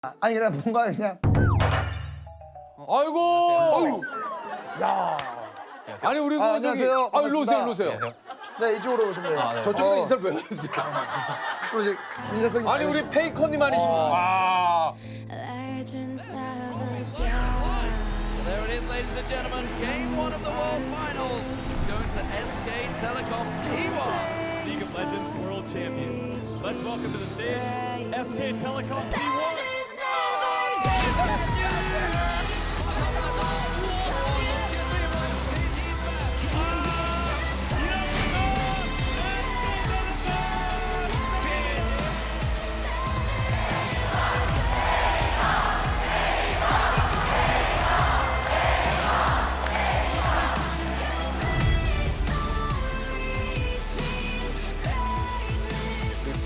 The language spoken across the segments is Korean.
아니 그냥 뭔가 그냥 아이고. 어유. 야. 아니 우리 그 아, 저기 안녕하세요. 아 일로 오세요, 일로 반갑습니다. 오세요. 네 이쪽으로 오시면 돼요. 네. 저쪽에다 어. 인사를 왜 하세요? 또 이제 인사성이 아니 우리 많으시고. 페이커님 아니십니까? 아. Legends never die. There it is, ladies and gentlemen. Game one of the World Finals is going to SK Telecom T1. League of Legends World Champions. Let's welcome to the stage SK Telecom T1. Legends never die.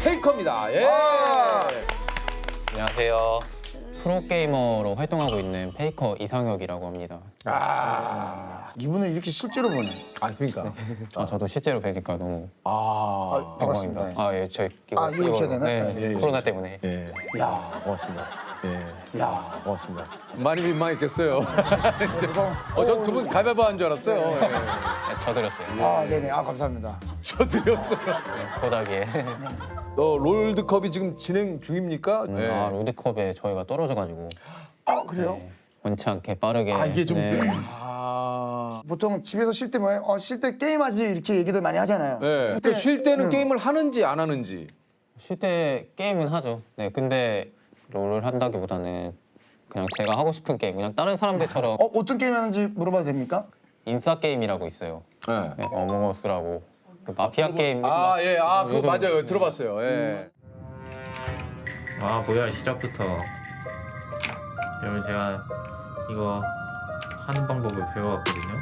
페이커입니다. 예. 안녕하세요. 프로게이머로 활동하고 있는 페이커 이상혁이라고 합니다. 이분을 이렇게 실제로 보네. 아니 그러니까. 저도 실제로 뵈니까 너무 아, 반갑습니다. 영광입니다. 아, 예, 저 아, 이거 이렇게 되나? 네, 예, 예, 코로나 때문에. 예. 야. 고맙습니다. 예. 야. 고맙습니다. 많이 민망했겠어요. 그래서 전 두 분 가위바위보 한 줄 알았어요. 예. 네, 저 드렸어요. 아, 네네. 아, 감사합니다. 저 드렸어요. 네, 고닥에. 롤드컵이 지금 진행 중입니까? 네. 아, 롤드컵에 저희가 떨어져가지고 아, 그래요? 원치 않게 빠르게. 아 이게 좀 네. 보통 집에서 쉴 때 뭐예요? 쉴 때 게임하지 이렇게 얘기들 많이 하잖아요. 네. 근데 쉴 때는 게임을 하는지 안 하는지. 쉴 때 게임은 하죠. 네, 근데 롤을 한다기보다는 그냥 제가 하고 싶은 게임, 그냥 다른 사람들처럼 어떤 게임 하는지 물어봐도 됩니까? 인싸 게임이라고 있어요. 네. 네, 어몽어스라고 그 마피아 게임. 아 예, 아 그거 요즘- 맞아요. 들어봤어요. 예. 아 뭐야 시작부터. 여러분 제가 이거 하는 방법을 배워왔거든요.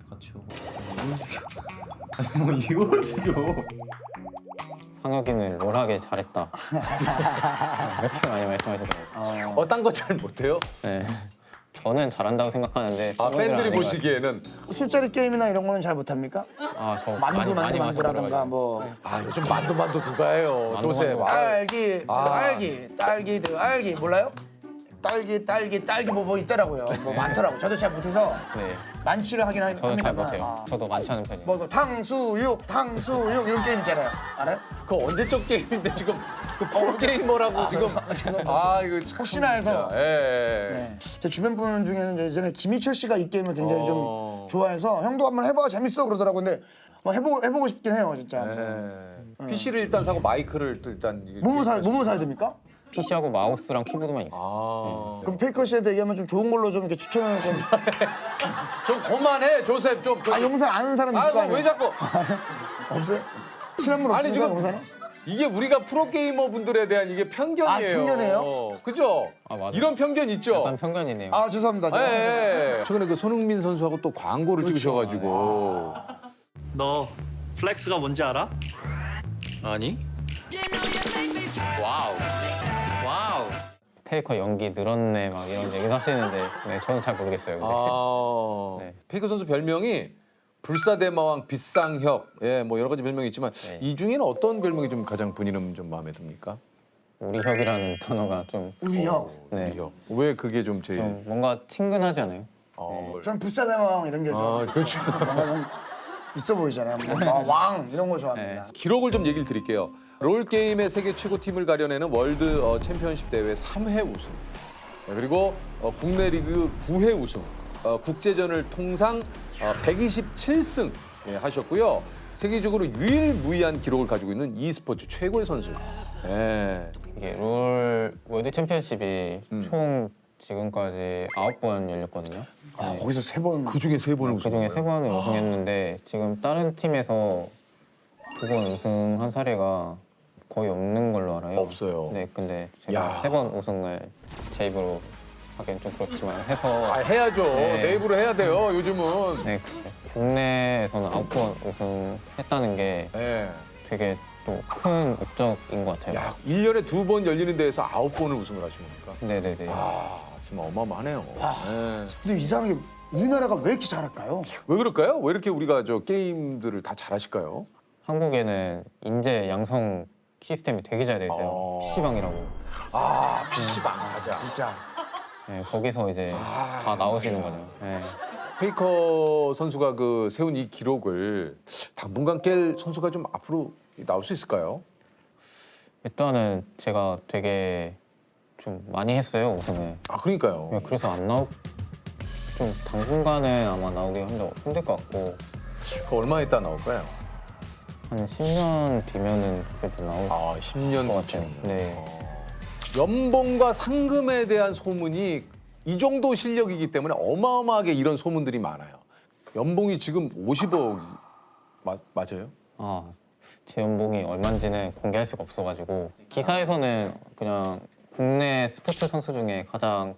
같이 오고. 뭐 이걸 죽여. 상혁이는 롤하게 잘했다. 이렇게 많이 말씀하시더라고요. 딴 거 잘 못해요? 네. 저는 잘한다고 생각하는데 아 팬분들은 팬들이 아닌 것 보시기에는 술자리 게임이나 이런 거는 잘 못합니까? 같아요. 아, 저 만두라든가 뭐 아 요즘 만두 누가 해요? 만두, 조셉. 만두. 딸기, 아. 딸기 몰라요? 딸기 뭐 있더라고요. 뭐 많더라고. 저도 잘 못해서 네. 만취를 하긴 합니다. 저는 잘 못해요. 저도 많지 않은 편이에요. 뭐 이거 탕수육 이런 게임 있잖아요. 알아요? 그 언제적 게임인데 지금 그 프로게이머라고 지금 아 이거 참 혹시나 해서. 진짜. 예. 네. 제 주변 분 중에는 예전에 김희철 씨가 이 게임을 굉장히 어. 좀 좋아해서 형도 한번 해봐 재밌어 그러더라고. 근데 뭐 해보고 싶긴 해요 진짜. PC를 일단 사고 마이크를 또 일단 이게 뭐뭐 사야 됩니까? PC하고 마우스랑 키보드만 있어요. 아. 그럼 페이커 씨한테 얘기하면 좀 좋은 걸로 좀 이렇게 추천을 좀. 좀 그만해 조셉 좀. 아 영상 아는 사람 있을 거 아이고 아니에요? 왜 자꾸 없어요? 친한 분 아니, 없으니까 지금- 영상에? 이게 우리가 프로게이머 분들에 대한 이게 편견이에요. 아, 편견이에요? 그죠? 아, 맞아요. 이런 편견 있죠? 약간 편견이네요. 아 죄송합니다. 제가. 예. 최근에 그 손흥민 선수하고 또 광고를 찍으셔가지고 너 플렉스가 뭔지 알아? 아니? 와우. 와우. 페이커 연기 늘었네 막 이런 얘기도 하시는데 네, 저는 잘 모르겠어요. 근데. 네. 페이커 선수 별명이 불사대마왕 빗상혁, 예, 뭐 여러 가지 별명이 있지만 네. 이 중에는 어떤 별명이 좀 가장 본인은 좀 마음에 듭니까? 우리 혁이라는 단어가 좀, 우리 형. 네, 우리 형. 왜 그게 좀 제일? 좀 뭔가 친근하지 않아요? 전 불사대왕 이런 게 좀. 아, 그렇죠. 뭔가 좀 있어 보이잖아요. 뭐, 왕 이런 거 좋아합니다. 기록을 좀 얘기를 드릴게요. 롤 게임의 세계 최고 팀을 가려내는 월드 챔피언십 대회 3회 우승. 그리고 국내 리그 9회 우승. 국제전을 통상 127승 하셨고요. 세계적으로 유일무이한 기록을 가지고 있는 e스포츠 최고의 선수. 예. 이게 롤 월드 챔피언십이 총 지금까지 9번 열렸거든요. 아, 거기서 세 번. 그 중에 3번을 우승. 그중에 3번을 우승했는데 지금 다른 팀에서 2번 우승한 사례가 거의 없는 걸로 알아요. 없어요. 네, 근데 야. 제가 3번 우승을 제 입으로 하기엔 좀 그렇지만 해서 해야죠. 네. 내 입으로 해야 돼요. 요즘은. 네, 국내에서는 9번 우승했다는 게 예. 되게 또 큰 업적인 것 같아요. 야, 1년에 2번 열리는 데에서 9번을 우승을 하신 겁니까? 네네네. 아, 정말 어마어마하네요. 예. 근데 이상하게 우리나라가 왜 이렇게 잘할까요? 왜 그럴까요? 왜 이렇게 우리가 저 게임들을 다 잘하실까요? 한국에는 인재 양성 시스템이 되게 잘 돼 있어요. PC방이라고. 아, PC방 맞아. 진짜. 네, 거기서 이제 다 나오시는 거죠. 네. 페이커 선수가 그 세운 이 기록을 당분간 깰 선수가 좀 앞으로 나올 수 있을까요? 일단은 제가 되게 좀 많이 했어요, 우승을. 아, 그러니까요. 네, 그래서 안 나올 좀 당분간은 아마 나오기 힘들 것 같고 그 얼마 있다 나올까요? 한 10년 뒤면은 그래도 나올 아, 10년 것 뒤쯤. 같아요. 네. 연봉과 상금에 대한 소문이 이 정도 실력이기 때문에 어마어마하게 이런 소문들이 많아요. 연봉이 지금 50억 맞아요? 아, 제 연봉이 얼마인지는 공개할 수가 없어가지고 기사에서는 그냥 국내 스포츠 선수 중에 가장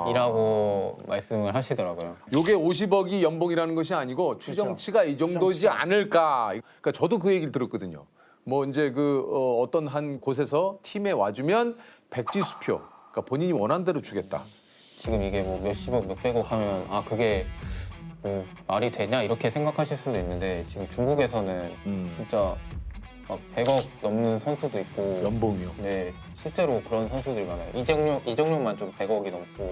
탑급이라고 말씀을 하시더라고요. 요게 50억이 연봉이라는 것이 아니고 추정치가 이 정도지 않을까. 그러니까 저도 그 얘기를 들었거든요. 뭐 이제 어떤 한 곳에서 팀에 와주면 백지수표. 그러니까 본인이 원하는 대로 주겠다. 지금 이게 뭐 몇십억, 몇백억 하면 아 그게 뭐 말이 되냐 이렇게 생각하실 수도 있는데 지금 중국에서는 진짜 막 100억 넘는 선수도 있고 연봉이요. 네 실제로 그런 선수들이 많아요. 이정용만 좀 100억이 넘고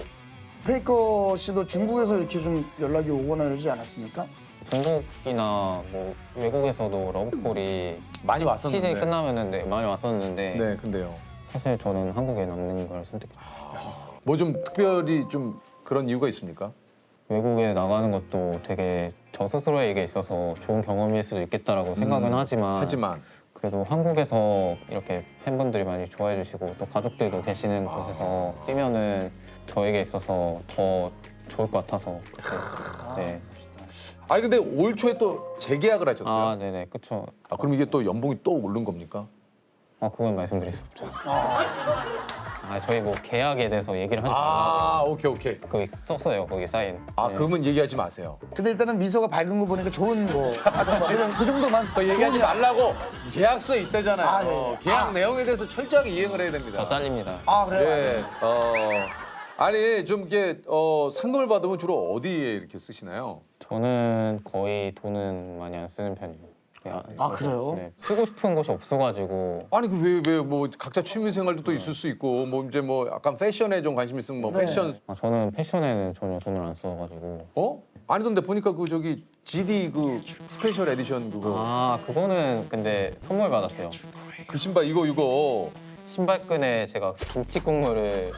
페이커 씨도 중국에서 이렇게 좀 연락이 오거나 이러지 않았습니까? 중국이나 뭐 외국에서도 러브콜이 많이 왔었는데. 시즌이 끝나면은 네, 많이 왔었는데 네, 근데요. 사실 저는 한국에 남는 걸 선택했어요. 뭐 좀 특별히 좀 그런 이유가 있습니까? 외국에 나가는 것도 되게 저 스스로에게 있어서 좋은 경험일 수도 있겠다라고 생각은 하지만 그래도 한국에서 이렇게 팬분들이 많이 좋아해 주시고 또 가족들도 계시는 곳에서 뛰면은 저에게 있어서 더 좋을 것 같아서 네. 아니 근데 올 초에 또 재계약을 하셨어요. 아 네네 그쵸. 아, 그럼 이게 또 연봉이 또 오른 겁니까? 아 그건 말씀드릴 수 없죠. 아 저희 뭐 계약에 대해서 얘기를 하지 말라고 아, 오케이. 거기 썼어요 거기 사인. 아, 네. 그러면 얘기하지 마세요. 근데 일단은 미소가 밝은 거 보니까 좋은 뭐 하여튼 뭐 그냥 그 정도만 그러니까 얘기하지 말라고 계약서에 있다잖아요. 아, 예. 계약 내용에 대해서 철저하게 이행을 해야 됩니다. 저 잘립니다. 아 그래요? 네. 아니 좀 이렇게 상금을 받으면 주로 어디에 이렇게 쓰시나요? 저는 거의 돈은 많이 안 쓰는 편이에요. 그냥 아 그래요? 네, 쓰고 싶은 곳이 없어가지고 아니 그 왜 뭐 각자 취미 생활도 또 있을 수 있고 뭐 이제 뭐 약간 패션에 좀 관심 있으면 뭐 네. 패션 저는 패션에는 전혀 돈을 안 써가지고 아니던데 보니까 그 저기 GD 그 스페셜 에디션 그거 아 그거는 근데 선물 받았어요. 그 신발 이거 신발끈에 제가 김치 국물을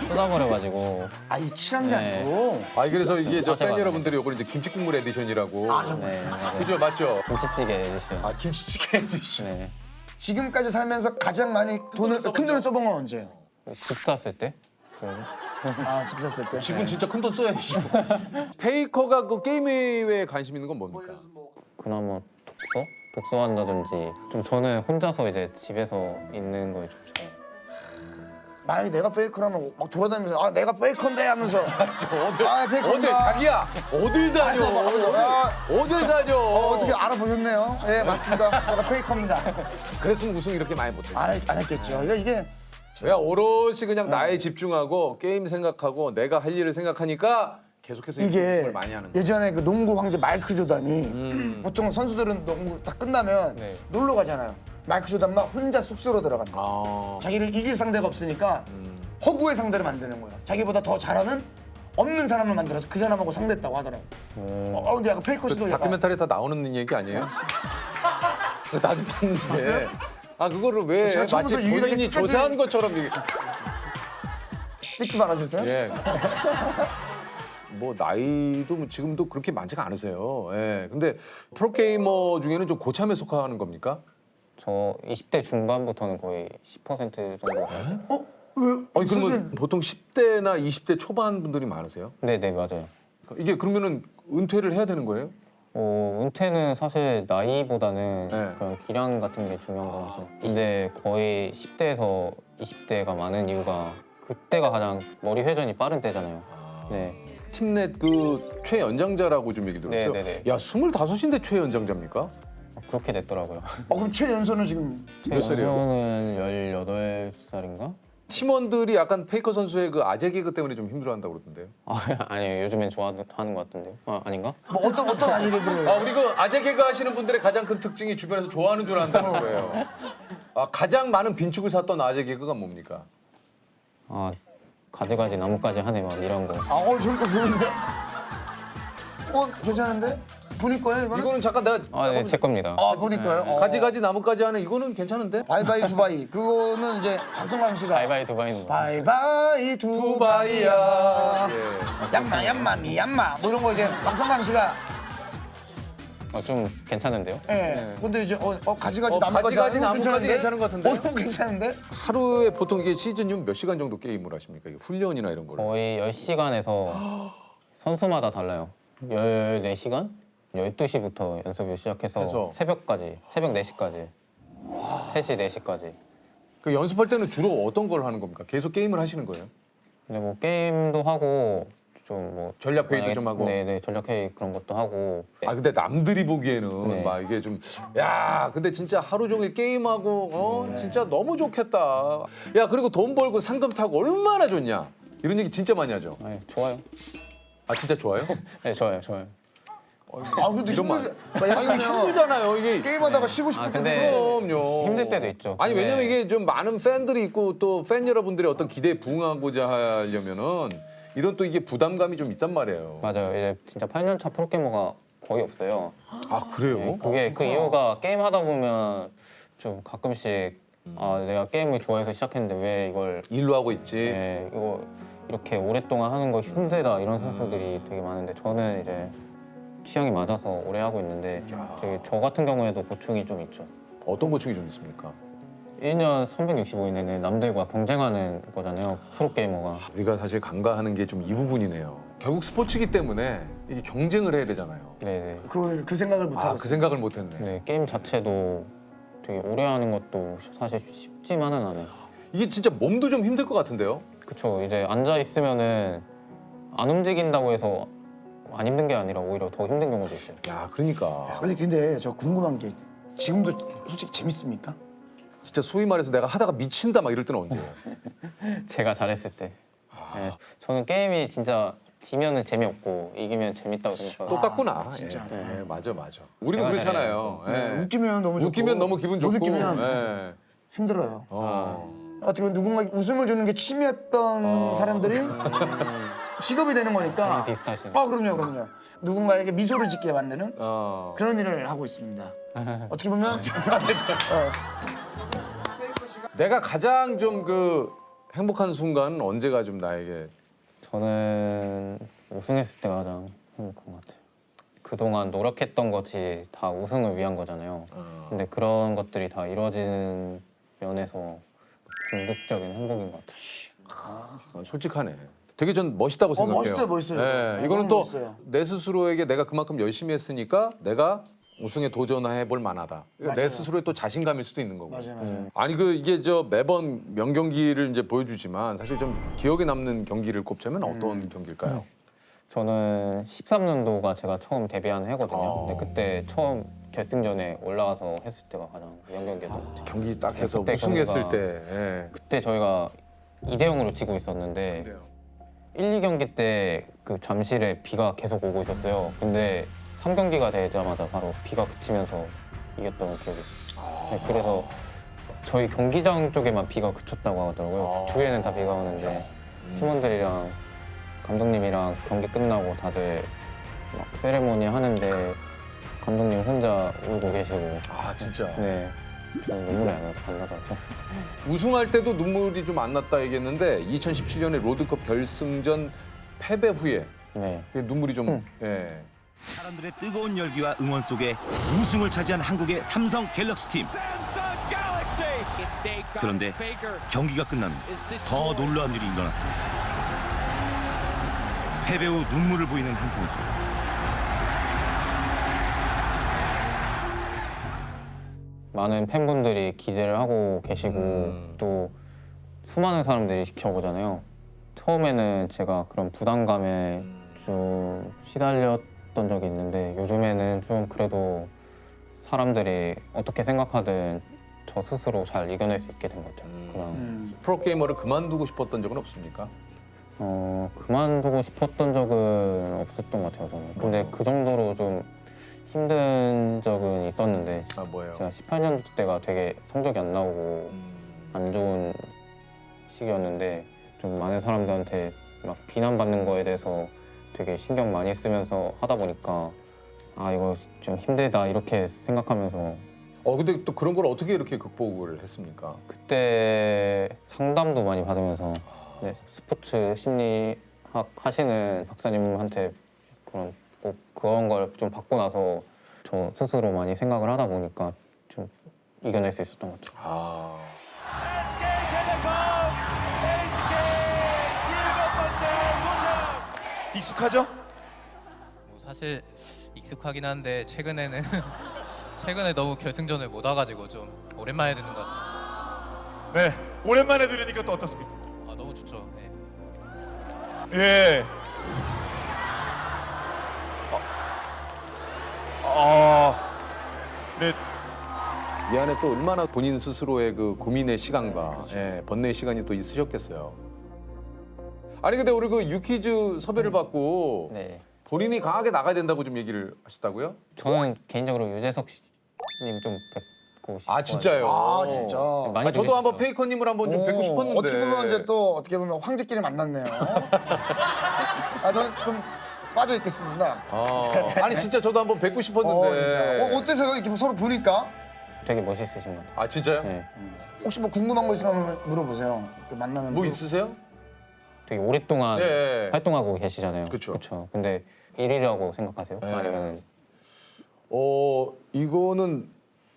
쏟아버려가지고 아이 친한 게 네. 아니고 그래서 이게 저 팬 맞아요. 여러분들이 이걸 이제 김치국물 에디션이라고 네, 맞아요. 그죠 맞죠? 김치찌개 에디션. 아 김치찌개 에디션 네. 지금까지 살면서 가장 많이 큰 돈을 써본 건 언제예요? 집 샀을 때? 그러고 아 집 샀을 때. 지금 진짜 큰 돈 써야지. 페이커가 그 게임에 관심 있는 건 뭡니까? 그나마 독서한다든지 좀 저는 혼자서 이제 집에서 있는 거에 좀 좋아요. 만약에 내가 페이커라면 막 돌아다니면서 아 내가 페이커인데 하면서 어딜 페이커인가? 어딜 자기야 어딜 다녀 어딜 다녀 어떻게 알아보셨네요? 예 맞습니다. 제가 페이커입니다. 그랬으면 우승 이렇게 많이 못해. 안 했겠죠. 이게 왜 오롯이 그냥 나에 집중하고 게임 생각하고 내가 할 일을 생각하니까 계속해서 이렇게 이게 우승을 많이 하는 거야. 예전에 그 농구 황제 마이클 조단이 보통 선수들은 농구 딱 끝나면 네. 놀러 가잖아요. 마이클 조단만 혼자 숙소로 들어간다. 아. 자기를 이길 상대가 없으니까 허구의 상대를 만드는 거예요. 자기보다 더 잘하는 없는 사람을 만들어서 그 사람하고 상대했다고 하더라고. 근데 약간 페이커 씨도 약간 다큐멘터리 다 나오는 얘기 아니에요? 나도 봤는데. 봤어요? 아 그거를 왜 제가 마치 처음부터 유일하게 본인이 끝까지- 조사한 것처럼 얘기. 찍지 말아주세요. 예. 뭐 나이도 뭐 지금도 그렇게 많지가 않으세요. 예. 근데 프로게이머 중에는 좀 고참에 속하는 겁니까? 저 20대 중반부터는 거의 10% 정도. 왜? 아니 그러면 사실 보통 10대나 20대 초반 분들이 많으세요? 네네 맞아요. 이게 그러면은 은퇴를 해야 되는 거예요? 은퇴는 사실 나이보다는 네. 그런 기량 같은 게 중요한 거라서. 근데 거의 10대에서 20대가 많은 이유가 그때가 가장 머리 회전이 빠른 때잖아요. 네. 팀넷 그 최연장자라고 좀 얘기 들었어요. 네네네. 야 25인데 최연장자입니까? 그렇게 됐더라고요. 그럼 최연소는 지금 몇 살이에요? 저는 18살인가? 팀원들이 약간 페이커 선수의 그 아재 개그 때문에 좀 힘들어한다고 그러던데요. 아니에요. 요즘엔 좋아하는 것 같은데. 아닌가? 뭐 어떤 아니 개그를 우리 그 아재 개그 하시는 분들의 가장 큰 특징이 주변에서 좋아하는 줄 안다는 거예요. 가장 많은 빈축을 샀던 아재 개그가 뭡니까? 가지가지 나뭇가지 하네 막 이런 거. 저거 좋은데? 괜찮은데? 본인 거예요 이거는? 이거는 잠깐 내가 네, 제 겁니다. 본인 거예요? 가지가지 나뭇가지 하는 이거는 괜찮은데? 바이바이 두바이 그거는 이제 박성광 씨가 바이바이 두바이는 거. 바이바이 두바이야 예. 얌마 얌마 미얌마 뭐 이런 거 이제 박성광 씨가 좀 괜찮은데요? 예. 근데 이제 가지가지 나뭇가지 가지가지 하는 거 나뭇가지 괜찮은 것 같은데? 너무 괜찮은데? 하루에 보통 이게 시즌이면 몇 시간 정도 게임을 하십니까? 이게 훈련이나 이런 거를. 거의 10시간에서 선수마다 달라요. 14시간? 12시부터 연습을 시작해서 해서. 새벽까지, 새벽 4시까지. 3시, 4시까지. 그 연습할 때는 주로 어떤 걸 하는 겁니까? 계속 게임을 하시는 거예요? 근데 뭐 게임도 하고 좀 뭐 전략 회의도 만약에- 좀 하고? 네, 전략 회의 그런 것도 하고. 근데 남들이 보기에는 네. 막 이게 좀 근데 진짜 하루 종일 게임하고 진짜 너무 좋겠다. 야 그리고 돈 벌고 상금 타고 얼마나 좋냐. 이런 얘기 진짜 많이 하죠. 네, 좋아요. 진짜 좋아요? 네, 좋아요. 그래도 이런 말. 힘들잖아요. 이거 힘들잖아요. 이게 게임하다가 쉬고 싶을 때도 근데 그럼요. 힘들 때도 있죠. 아니 왜냐면 네. 이게 좀 많은 팬들이 있고 또 팬 여러분들의 어떤 기대에 부응하고자 하려면은 이런 또 이게 부담감이 좀 있단 말이에요. 맞아요. 이제 진짜 8년차 프로게이머가 거의 없어요. 그래요? 네, 그게 그 이유가 게임 하다 보면 좀 가끔씩 내가 게임을 좋아해서 시작했는데 왜 이걸 일로 하고 있지. 이거 이렇게 오랫동안 하는 거 힘들다 이런 선수들이 되게 많은데 저는 이제 취향이 맞아서 오래 하고 있는데 되게 저 같은 경우에도 보충이 좀 있죠. 어떤 보충이 좀 있습니까? 1년 365일내내 남들과 경쟁하는 거잖아요. 프로게이머가. 우리가 사실 간과하는 게 좀 이 부분이네요. 결국 스포츠이기 때문에 이게 경쟁을 해야 되잖아요. 네네. 그 생각을 못 하고 그 생각을 못 했네. 네, 게임 자체도 되게 오래 하는 것도 사실 쉽지만은 않아요. 이게 진짜 몸도 좀 힘들 것 같은데요? 그쵸. 이제 앉아 있으면은 안 움직인다고 해서 안 힘든 게 아니라 오히려 더 힘든 경우도 있어요. 그러니까. 근데 저 궁금한 게 지금도 솔직히 재밌습니까? 진짜 소위 말해서 내가 하다가 미친다 막 이럴 때는 언제예요? 제가 잘했을 때. 네, 저는 게임이 진짜 지면은 재미없고 이기면 재밌다고 생각해요. 똑같구나. 진짜. 맞아. 우리도 제가 그렇잖아요. 네, 웃기면 너무 좋고 웃기면 너무 기분 좋고. 못 웃기면 예. 힘들어요. 어. 어떻게 보면 누군가 웃음을 주는 게 취미였던 사람들이 직업이 되는 거니까. 비슷하시네. 그럼요. 누군가에게 미소를 짓게 만드는 어. 그런 일을 하고 있습니다. 어떻게 보면 내가 가장 좀 그 행복한 순간은 언제가 좀 나에게 저는 우승했을 때가 가장 행복한 것 같아요. 그동안 노력했던 것이 다 우승을 위한 거잖아요. 근데 그런 것들이 다 이루어지는 면에서 궁극적인 행복인 것 같아요. 솔직하네. 되게 전 멋있다고 생각해요. 멋있어요. 예, 네, 이거는 너무 또 멋있어요. 내 스스로에게 내가 그만큼 열심히 했으니까 내가 우승에 도전해 볼 만하다. 그러니까 내 맞아요. 스스로의 또 자신감일 수도 있는 거고. 맞아요. 아니 이게 매번 명경기를 이제 보여주지만 사실 좀 기억에 남는 경기를 꼽자면 어떤 경기일까요? 저는 13년도가 제가 처음 데뷔한 해거든요. 근데 그때 처음 결승전에 올라가서 했을 때가 가장 명경기였던 것 같아요. 경기 딱 해서 그때 우승했을 경기가- 때. 예. 그때 저희가 2대0으로 지고 있었는데 그래요. 1, 2경기 때 그 잠실에 비가 계속 오고 있었어요. 근데 3경기가 되자마자 바로 비가 그치면서 이겼던 기억이 있어요. 네, 그래서 저희 경기장 쪽에만 비가 그쳤다고 하더라고요. 주위에는 다 비가 오는데 팀원들이랑 감독님이랑 경기 끝나고 다들 막 세레모니 하는데 감독님 혼자 울고 계시고 진짜. 네, 저는 눈물이 안 나더라고요. 우승할 때도 눈물이 좀 안 났다 얘기했는데 2017년에 로드컵 결승전 패배 후에 네. 눈물이 좀 예. 사람들의 뜨거운 열기와 응원 속에 우승을 차지한 한국의 삼성 갤럭시 팀. Samsung Galaxy. 그런데 Faker 경기가 끝난 후 더 놀라운 일이 일어났습니다. 패배 후 눈물을 보이는 한 선수. 많은 팬분들이 기대를 하고 계시고 또 수많은 사람들이 지켜보잖아요. 처음에는 제가 그런 부담감에 좀 시달렸던 적이 있는데 요즘에는 좀 그래도 사람들이 어떻게 생각하든 저 스스로 잘 이겨낼 수 있게 된 것 같아요. 그냥 프로게이머를 그만두고 싶었던 적은 없습니까? 그만두고 싶었던 적은 없었던 것 같아요. 저는. 근데 그 정도로 좀 힘든 적은 있었는데 뭐예요? 제가 18년도 때가 되게 성적이 안 나오고 안 좋은 시기였는데 좀 많은 사람들한테 막 비난받는 거에 대해서 되게 신경 많이 쓰면서 하다 보니까 아 이거 좀 힘들다 이렇게 생각하면서 근데 또 그런 걸 어떻게 이렇게 극복을 했습니까? 그때 상담도 많이 받으면서 네, 스포츠 심리학 하시는 박사님한테 그런 걸 좀 받고 나서 저 스스로 많이 생각을 하다 보니까 좀 이겨낼 수 있었던 것 같아요. 익숙하죠? 뭐 사실 익숙하긴 한데 최근에는 최근에 너무 결승전을 못 와가지고 좀 오랜만에 듣는 것 같아요. 네, 오랜만에 들으니까 또 어떻습니까? 아 너무 좋죠. 네. 예. 네. 이 안에 또 얼마나 본인 스스로의 그 고민의 시간과 번뇌의 시간이 또 있으셨겠어요. 아니 근데 우리 그 유퀴즈 섭외를 받고 네. 본인이 강하게 나가야 된다고 좀 얘기를 하셨다고요? 저는 개인적으로 유재석 님 좀 뵙고 싶어요. 아 진짜요? 아 진짜. 많이 저도 보고 한번 싶어요. 페이커님을 한번 좀 뵙고 싶었는데. 어떻게 보면 이제 또 어떻게 보면 황제끼리 만났네요. 저는 좀 빠져 있겠습니다. 아니 진짜 저도 한번 뵙고 싶었는데. 진짜. 어때서요? 이렇게 서로 보니까 되게 멋있으신 것 같아요. 아 진짜요? 네. 혹시 뭐 궁금한 거 있으면 한번 물어보세요. 그 만나면 뭐 있으세요? 되게 오랫동안 네. 활동하고 계시잖아요. 그쵸. 그렇죠. 근데 1위라고 생각하세요? 네. 아니면 이거는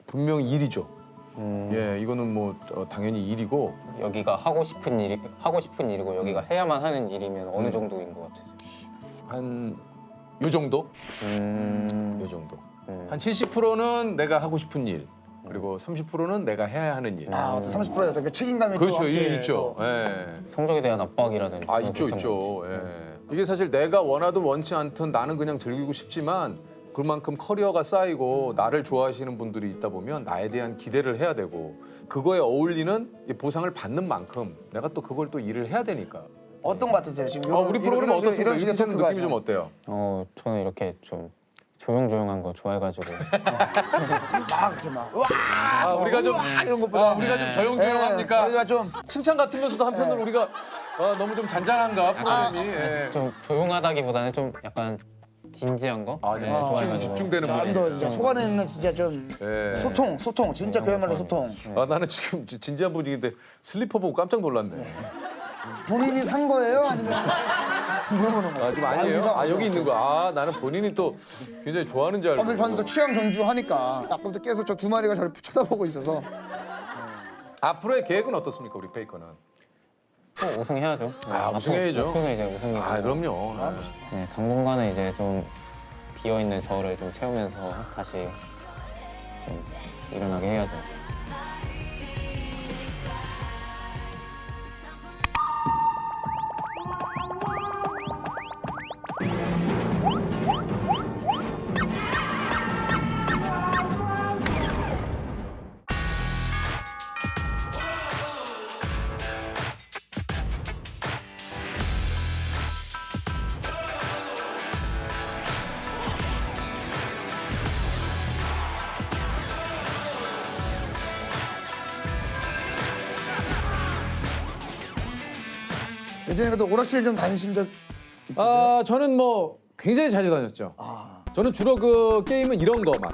분명 일이죠. 예, 이거는 뭐 당연히 일이고. 여기가 하고 싶은 일이고 여기가 해야만 하는 일이면 어느 정도인 것 같으세요? 한 요 정도? 요 정도. 한 70%는 내가 하고 싶은 일. 그리고 30%는 내가 해야 하는 일. 또 30%에 어떤 책임감이 그렇죠, 또 함께 있죠. 또. 예. 성적에 대한 압박이라든지 아 그런 있죠, 비슷한 것 같아요. 있죠. 예. 이게 사실 내가 원하든 원치 않든 나는 그냥 즐기고 싶지만 그만큼 커리어가 쌓이고 나를 좋아하시는 분들이 있다 보면 나에 대한 기대를 해야 되고 그거에 어울리는 이 보상을 받는 만큼 내가 또 그걸 또 일을 해야 되니까. 어떤 거 같으세요? 지금 우리 프로그램 어떻습니까? 이런 식의 유퀴즈는 토크가 느낌이 좀 어때요? 저는 이렇게 좀 조용조용한 거 좋아해가지고 막 이렇게 막 우와 우리가 좀 이런 것보다 우리가 좀 조용조용합니까? 저희가 좀 칭찬 같으면서도 한편으로 우리가 너무 좀 잔잔한가 프로그램이. 예. 좀 조용하다기보다는 좀 약간 진지한 거? 아, 네, 좀 좋아해가지고. 집중되는 좀더 분이. 이제 속안에 있는 진짜 좀 예. 소통 진짜 그야말로 소통. 나는 지금 진지한 분위기인데 슬리퍼 보고 깜짝 놀랐네. 본인이 산 거예요? 아니면 물어보는 거예요? 지금 아니에요? 여기 있는 거. 나는 본인이 또 굉장히 좋아하는 줄 알고. 근데 저는 또 취향 존중하니까 아까부터 계속 저 두 마리가 저를 쳐다보고 있어서 앞으로의 계획은 어떻습니까, 우리 페이커는? 또 우승해야죠. 네, 우승해야죠. 목표는 이제 우승이고. 그럼요. 네, 당분간은 이제 좀 비어 있는 저를 좀 채우면서 다시 좀 일어나게 해야죠. 예전에 그래도 오락실 좀 다니신 적 있으세요? 저는 뭐 굉장히 자주 다녔죠. 저는 주로 그 게임은 이런 거 막.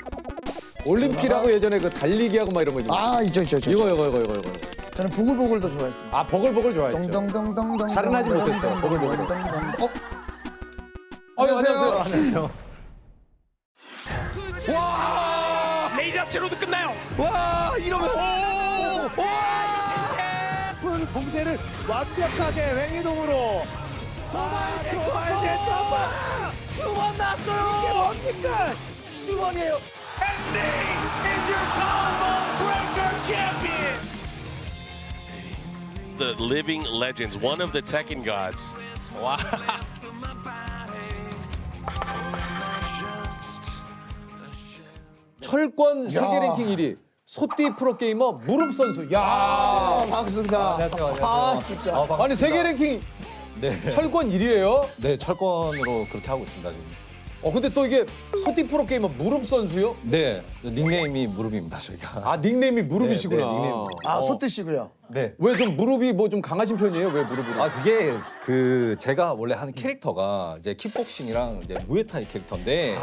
올림피라고 예전에 그 달리기하고 막 이런 거 있잖아요. 있죠. 이거. 저는 보글보글도 좋아했습니다. 버글버글 좋아했죠. 동동동동동. 잘은 하지 못했어요, 보글보글. 동동동. 안녕하세요. 레이저치로도 끝나요. 와 이러면서 봉쇄를 완벽하게 횡이동으로 두번 났어요. 이게 뭡니까? 두 번이에요. And is your combo breaker champion. The living legends, one of the Tekken gods. Wow. 철권 세계 랭킹 1위. 소띠 프로게이머 무릎 선수. 야. 반갑습니다. 안녕하세요. 아 진짜. 아니 세계 랭킹 네. 철권 1위예요? 네, 철권으로 그렇게 하고 있습니다, 지금. 근데 또 이게 소띠 프로게이머 무릎 선수요? 네, 닉네임이 무릎입니다, 저희가. 아 닉네임이 무릎이시구나. 네, 네, 닉네임. 아 소뜨시고요. 네. 왜 좀 무릎이 뭐 좀 강하신 편이에요? 왜 무릎으로? 아, 그게 제가 원래 하는 캐릭터가 이제 킥복싱이랑 이제 무에타이 캐릭터인데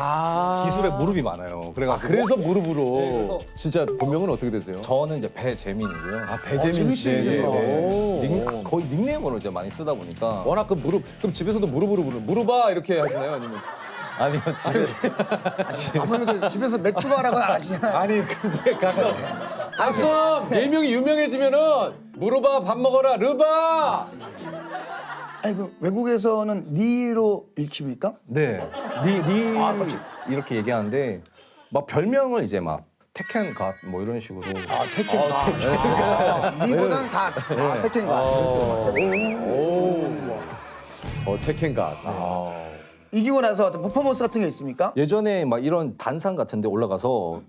기술에 무릎이 많아요. 그래가지고 그래서 무릎으로. 네, 그래서 진짜 본명은 어떻게 되세요? 저는 이제 배재민이고요. 아 배재민 씨. 재밌으시네요. 오. 거의 닉네임으로 이제 많이 쓰다 보니까 워낙 그 무릎. 그럼 집에서도 무릎으로 부르. 무릎아 이렇게 하시나요? 아니면? 아니요, 집에 아무래도 집에서 맥주가라고 아시잖아요. 아니 근데 가끔 네 명이 유명해지면은 무릎아 밥 먹어라 르바. 아니 그 외국에서는 니로 읽힙니까? 네, 이렇게 얘기하는데 막 별명을 이제 막 테켄 갓 뭐 이런 식으로 테켄가. 니보다는 다 테켄가. 테켄가. 이기고 나서 어떤 퍼포먼스 같은 게 있습니까? 예전에 막 이런 단상 같은 데 올라가서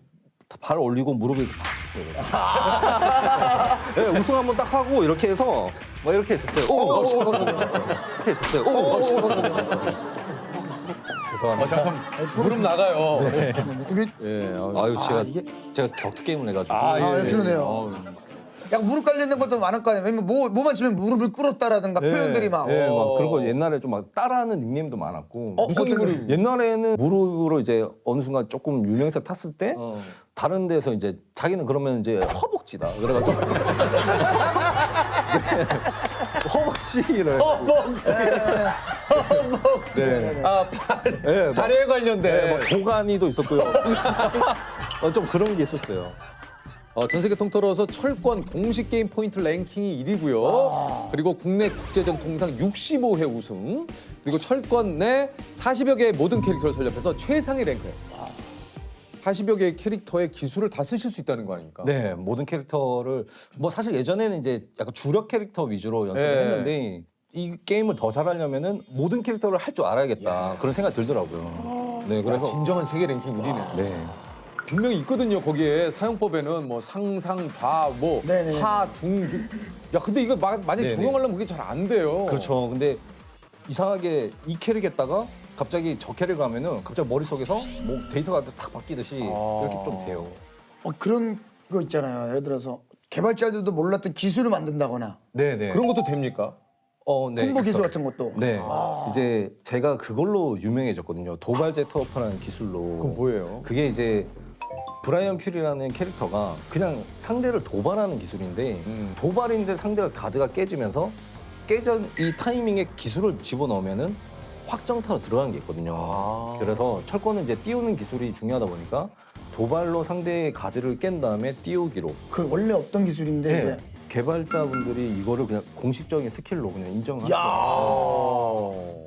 발 올리고 무릎을 이렇게 팍 했어요. 네, 우승 한번 딱 하고 이렇게 해서 막 이렇게 했었어요. 이렇게 했었어요. 죄송합니다. 잠깐 무릎 나가요. 이게 예. 아유 이게 제가 격투 게임을 해가지고. 그러네요. 약 무릎 깔리는 것도 많을 거 아니에요. 왜냐면 뭐만 치면 무릎을 꿇었다라든가 표현들이 막. 네, 막 그런 거 옛날에 좀 막 따라하는 닉네임도 많았고. 무슨 어떤 무릎? 옛날에는 무릎으로 이제 어느 순간 조금 유명세를 탔을 때 다른 데서 이제 자기는 그러면 이제 허벅지다. 그래가지고 허벅지를. 네. 네, 다리에 관련된. 도가니도 있었고요. 좀 그런 게 있었어요. 전 세계 통틀어서 철권 공식 게임 포인트 랭킹이 1위고요. 그리고 국내 국제전 통상 65회 우승. 그리고 철권 내 40여 개의 모든 캐릭터를 설립해서 최상위 랭크예요. 40여 개의 캐릭터의 기술을 다 쓰실 수 있다는 거 아닙니까? 네, 모든 캐릭터를 뭐 사실 예전에는 이제 약간 주력 캐릭터 위주로 연습을 네. 했는데 이 게임을 더 잘하려면은 모든 캐릭터를 할 줄 알아야겠다 그런 생각이 들더라고요. 네, 그래서 진정한 세계 랭킹 1위네. 네. 분명히 있거든요. 거기에 사용법에는 뭐 상상, 좌, 뭐 네네. 하, 중, 중. 야, 근데 이거 만약에 네네. 적용하려면 그게 잘 안 돼요. 그렇죠. 근데 이상하게 이 캐릭 했다가 갑자기 저 캐릭 하면은 갑자기 머릿속에서 뭐 데이터가 탁 바뀌듯이 이렇게 좀 돼요. 그런 거 있잖아요. 예를 들어서 개발자들도 몰랐던 기술을 만든다거나 네네. 그런 것도 됩니까? 네, 홍보 기술 있어요. 같은 것도. 네. 이제 제가 그걸로 유명해졌거든요. 도발 제트워프라는 기술로. 그건 뭐예요? 그게 이제 브라이언 퓨리라는 캐릭터가 그냥 상대를 도발하는 기술인데 도발인데 상대가 가드가 깨지면서 깨진 이 타이밍에 기술을 집어넣으면은 확정타로 들어가는 게 있거든요. 그래서 철권은 이제 띄우는 기술이 중요하다 보니까 도발로 상대의 가드를 깬 다음에 띄우기로. 그 원래 없던 기술인데 네. 이제. 개발자분들이 이거를 그냥 공식적인 스킬로 그냥 인정을 하고.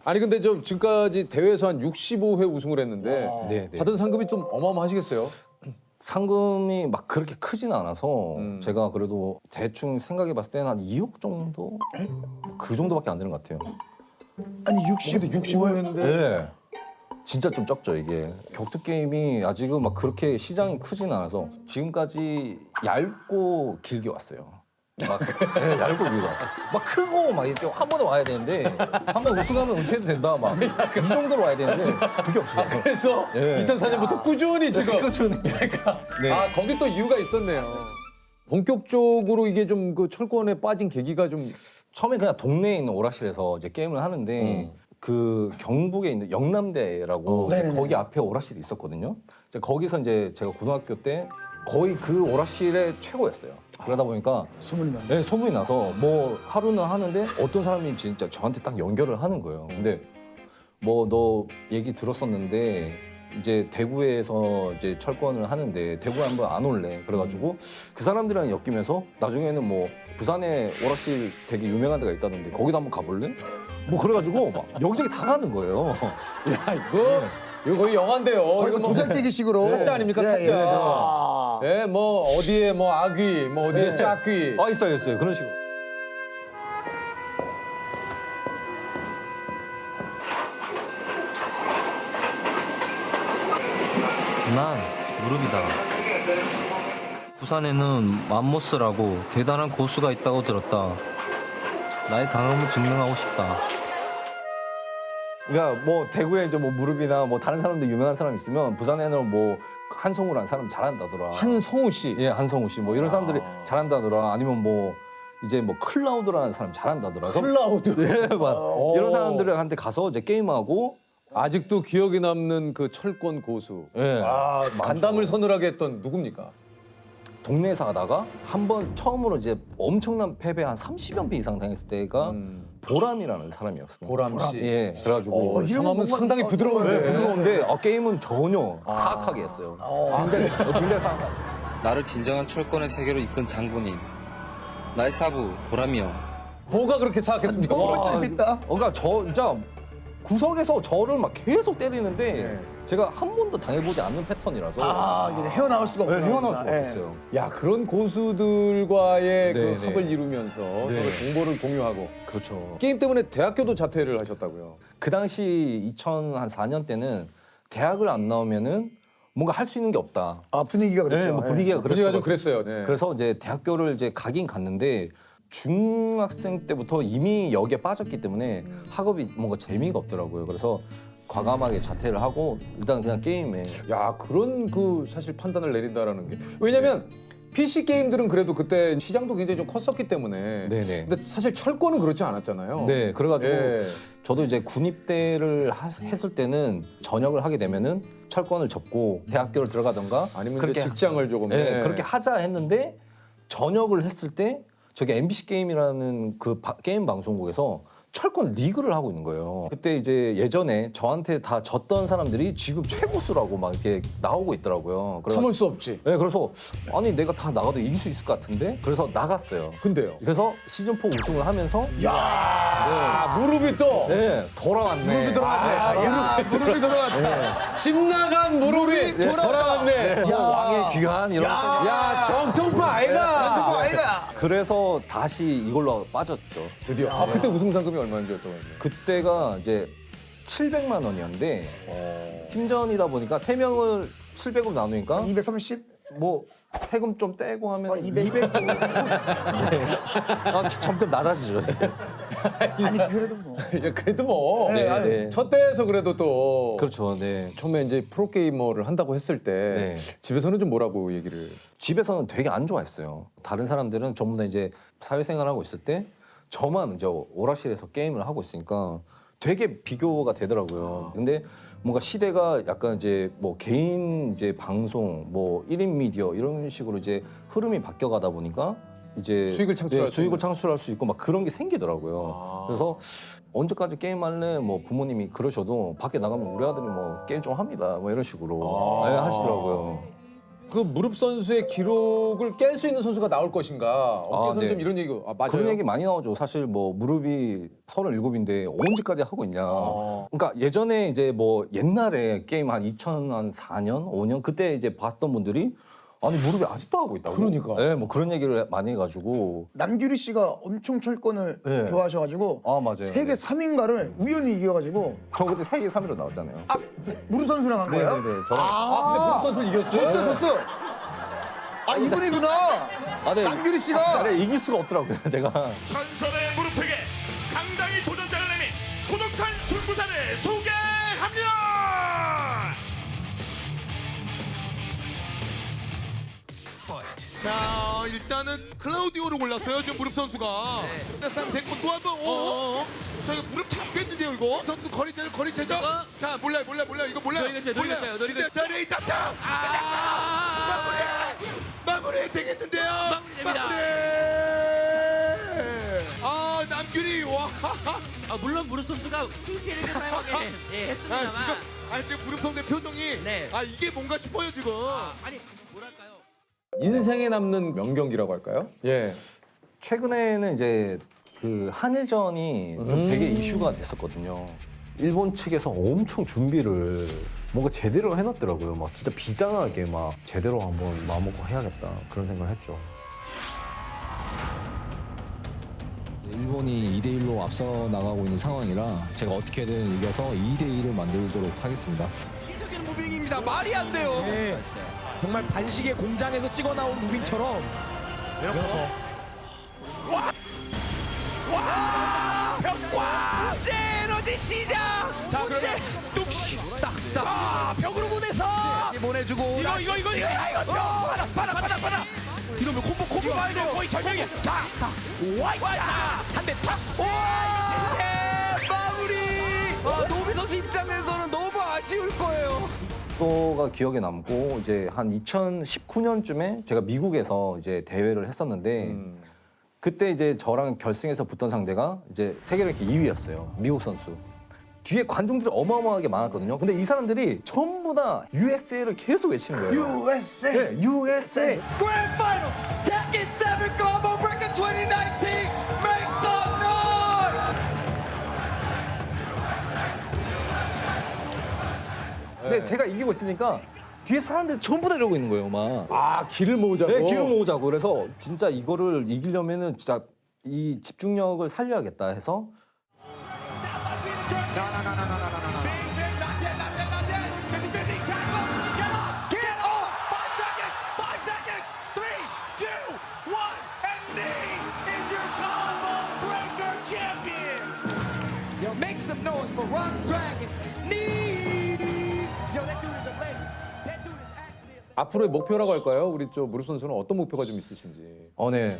아니 근데 저 지금까지 대회에서 한 65회 우승을 했는데 네, 네. 받은 상금이 좀 어마어마하시겠어요? 상금이 막 그렇게 크진 않아서 제가 그래도 대충 생각해 봤을 때는 한 2억 정도? 그 정도밖에 안 되는 것 같아요. 아니 65회 했는데 네. 진짜 좀 적죠 이게. 격투 게임이 아직은 막 그렇게 시장이 크진 않아서 지금까지 얇고 길게 왔어요. 막 네, 얇고 길게 왔어요. 막 크고 막 이렇게 한 번에 와야 되는데 한 번 우승하면 은퇴해도 된다 막 이 정도로 와야 되는데 그게 없어요. 그래서 네. 2004년부터 꾸준히 지금 꾸준히. 네. 아 거기 또 이유가 있었네요. 본격적으로 이게 좀 그 철권에 빠진 계기가 좀 처음에 그냥 동네에 있는 오락실에서 이제 게임을 하는데 그 경북에 있는 영남대라고 이제 네네네. 거기 앞에 오락실이 있었거든요. 이제 거기서 이제 제가 고등학교 때 거의 그 오락실의 최고였어요. 그러다 보니까 소문이 나네. 네, 소문이 나서 뭐 하루는 하는데 어떤 사람이 진짜 저한테 딱 연결을 하는 거예요. 근데 뭐 너 얘기 들었었는데 이제 대구에서 이제 철권을 하는데 대구에 한번 안 올래. 그래가지고 그 사람들이랑 엮이면서 나중에는 뭐 부산에 오락실 되게 유명한 데가 있다던데 거기도 한번 가볼래? 뭐 그래가지고 막 여기저기 다 가는 거예요. 야 이거 거의 영화인데요. 거의 이거 뭐 도장떼기식으로. 타짜 아닙니까 타짜. 예, 뭐 어디에 뭐 아귀, 뭐 어디에 짝귀. 있어요. 그런 식으로. 난 무릎이다. 부산에는 맘모스라고 대단한 고수가 있다고 들었다. 나의 강함을 증명하고 싶다. 그러니까 뭐 대구에 이제 뭐 무릎이나 뭐 다른 사람들 유명한 사람 있으면 부산에는 뭐 한성우라는 사람 잘한다더라. 한성우 씨. 예, 한성우 씨. 뭐 이런 사람들이 잘한다더라. 아니면 뭐 이제 뭐 클라우드라는 사람 잘한다더라. 클라우드. 예, 막 이런 사람들한테 가서 이제 게임하고 아직도 기억에 남는 그 철권 고수. 예. 간담을 서늘하게 했던 누굽니까? 동네에서 하다가 한 번 처음으로 이제 엄청난 패배 한 30연 패 이상 당했을 때가 보람이라는 사람이었어요. 보람 씨. 예. 그래가지고 성함은 상당히 부드러운데. 네, 부드러운데 게임은 전혀 사악하게 했어요. 굉장히 사악하게. 나를 진정한 철권의 세계로 이끈 장군님. 나의 사부 보람이여. 뭐가 그렇게 사악했습니까? 너무 재밌다. 그러니까 저 진짜 구석에서 저를 막 계속 때리는데 제가 한 번도 당해보지 않는 패턴이라서 이게 헤어나올 수가 없구나. 헤어나올 수가 예. 없었어요. 야, 그런 고수들과의 네, 그 네. 합을 이루면서 서로 정보를 공유하고 그렇죠. 게임 때문에 대학교도 자퇴를 하셨다고요. 그 당시 2004년 때는 대학을 안 나오면은 뭔가 할 수 있는 게 없다. 분위기가 그랬죠. 네, 뭐 분위기가 분위기가 좀 그랬어요. 그랬어요. 네. 그래서 이제 대학교를 이제 가긴 갔는데 중학생 때부터 이미 여기에 빠졌기 때문에 학업이 뭔가 재미가 없더라고요. 그래서 과감하게 자퇴를 하고 일단 그냥 게임에 야, 그런 그 사실 판단을 내린다라는 게 왜냐면 PC 게임들은 그래도 그때 시장도 굉장히 좀 컸었기 때문에. 네네. 근데 사실 철권은 그렇지 않았잖아요. 네, 그래가지고 예. 저도 이제 군입대를 했을 때는 전역을 하게 되면은 철권을 접고 대학교를 들어가던가 아니면 그렇게 이제 직장을 조금. 네, 그렇게 하자 했는데 전역을 했을 때 저기 MBC 게임이라는 그 게임 방송국에서 철권 리그를 하고 있는 거예요. 그때 이제 예전에 저한테 다 졌던 사람들이 지금 최고수라고 막 이렇게 나오고 있더라고요. 참을 수 없지. 네, 그래서 아니 내가 다 나가도 이길 수 있을 것 같은데 그래서 나갔어요. 근데요. 그래서 시즌4 우승을 하면서 야, 무릎이 또. 네, 돌아왔네. 무릎이 돌아왔네. 무릎이 돌아왔다. 집 나간 무릎이 돌아왔네. 야, 왕의 귀한 이런 야, 정통파 아이가. 전투부 아이가. 그래서 다시 이걸로 빠졌죠. 드디어. 아, 그때 우승 상금이 얼마인지 여쭤봤네요. 그때가 이제 700만 원이었는데 팀전이다 보니까 3명을 700으로 나누니까 230? 뭐 세금 좀 떼고 하면 200 정도. 네. 점점 낮아지죠. 아니 그래도 뭐. 야, 그래도 뭐. 네, 네. 첫 대에서 그래도 또. 그렇죠. 네. 처음에 이제 프로게이머를 한다고 했을 때 집에서는 좀 뭐라고 얘기를. 집에서는 되게 안 좋아했어요. 다른 사람들은 전부 다 이제 사회생활 하고 있을 때 저만 이제 오락실에서 게임을 하고 있으니까 되게 비교가 되더라고요. 근데 뭔가 시대가 약간 이제 뭐 개인 이제 방송 뭐 1인 미디어 이런 식으로 이제 흐름이 바뀌어가다 보니까 이제 수익을 창출할 수 수익을 있는. 창출할 수 있고 막 그런 게 생기더라고요. 그래서 언제까지 게임할래? 뭐 부모님이 그러셔도 밖에 나가면 우리 아들이 뭐 게임 좀 합니다. 뭐 이런 식으로 네, 하시더라고요. 그 무릎 선수의 기록을 깰 수 있는 선수가 나올 것인가? 업계에서는 네. 좀 이런 얘기가 맞아요. 그런 얘기 많이 나오죠. 사실 뭐 무릎이 37인데 언제까지 하고 있냐. 그러니까 예전에 이제 뭐 옛날에 게임 한 2004년, 5년 그때 이제 봤던 분들이 아니 무릎이 아직도 하고 있다고. 그러니까. 네, 뭐 그런 얘기를 많이 해가지고. 남규리 씨가 엄청 철권을 네. 좋아하셔가지고 맞아요. 세계 3인가를 우연히 이겨가지고 저 그때 세계 3위로 나왔잖아요. 무릎 선수랑 한 거예요? 네네네. 저랑. 근데 무릎 선수를 이겼어요? 졌어. 이분이구나. 네. 남규리 씨가. 네, 이길 수가 없더라고요, 제가. 전설의 무릎에게 당당히 도전자를 내민 고독한 승부사를 소개합니다. 자, 일단은 클라우디오를 골랐어요, 지금 무릎 선수가. 네. 싸움 됐고 또 한 번. 자, 이거 무릎 잡겠는데요, 이거. 선수 거리 제죠? 자, 몰라요. 이거 몰라요. 노리겠어요. 자, 레이 잡다. 마무리 되겠는데요. 마무리. 남규리 와. 물론 무릎 선수가 CPL을 사용하게 했습니다만. 지금 무릎 선수의 표정이 이게 뭔가 싶어요, 지금. 아니 뭐랄까요? 인생에 남는 명경기라고 할까요? 예. 최근에는 이제 그 한일전이 좀 되게 이슈가 됐었거든요. 일본 측에서 엄청 준비를 뭔가 제대로 해놨더라고요. 막 진짜 비장하게 막 제대로 한번 마음먹고 해야겠다 그런 생각을 했죠. 일본이 2대1로 앞서 나가고 있는 상황이라 제가 어떻게든 이겨서 2대2를 만들도록 하겠습니다. 이기적인 무빙입니다. 말이 안 돼요. 정말 반시계 공장에서 찍어 나온 무빙처럼. 와! 벽과 에너지 시작! 자, 그러면 뚝시 딱딱 벽으로 보내서 보내주고 이거 받아 이러면 콤보 봐야 돼요. 거의 절벽이야. 자, 와이야 한대 탁. 마무리. 노비 선수 입장에서는 너무 아쉬울 거예요. 가 기억에 남고 이제 한 2019년쯤에 제가 미국에서 이제 대회를 했었는데 그때 이제 저랑 결승에서 붙던 상대가 이제 세계 랭킹 2위였어요. 미국 선수. 뒤에 관중들이 어마어마하게 많았거든요. 근데 이 사람들이 전부 다 USA를 계속 외치는 거예요. USA. 네, USA. Grand Finals, Tekken 7 Combo Breaker 2019. Make some noise. 근데 제가 이기고 있으니까 뒤에 사람들이 전부 다 이러고 있는 거예요, 막. 아, 길을 모으자고? 네, 길을 모으자고. 그래서 진짜 이거를 이기려면은 진짜 이 집중력을 살려야겠다 해서 Make some noise for Ron's Dragons. Yo, that dude is a legend. That dude is actually a 앞으로의 목표라고 할까요? 우리 저 무릎 선수는 어떤 목표가 좀 있으신지. 네.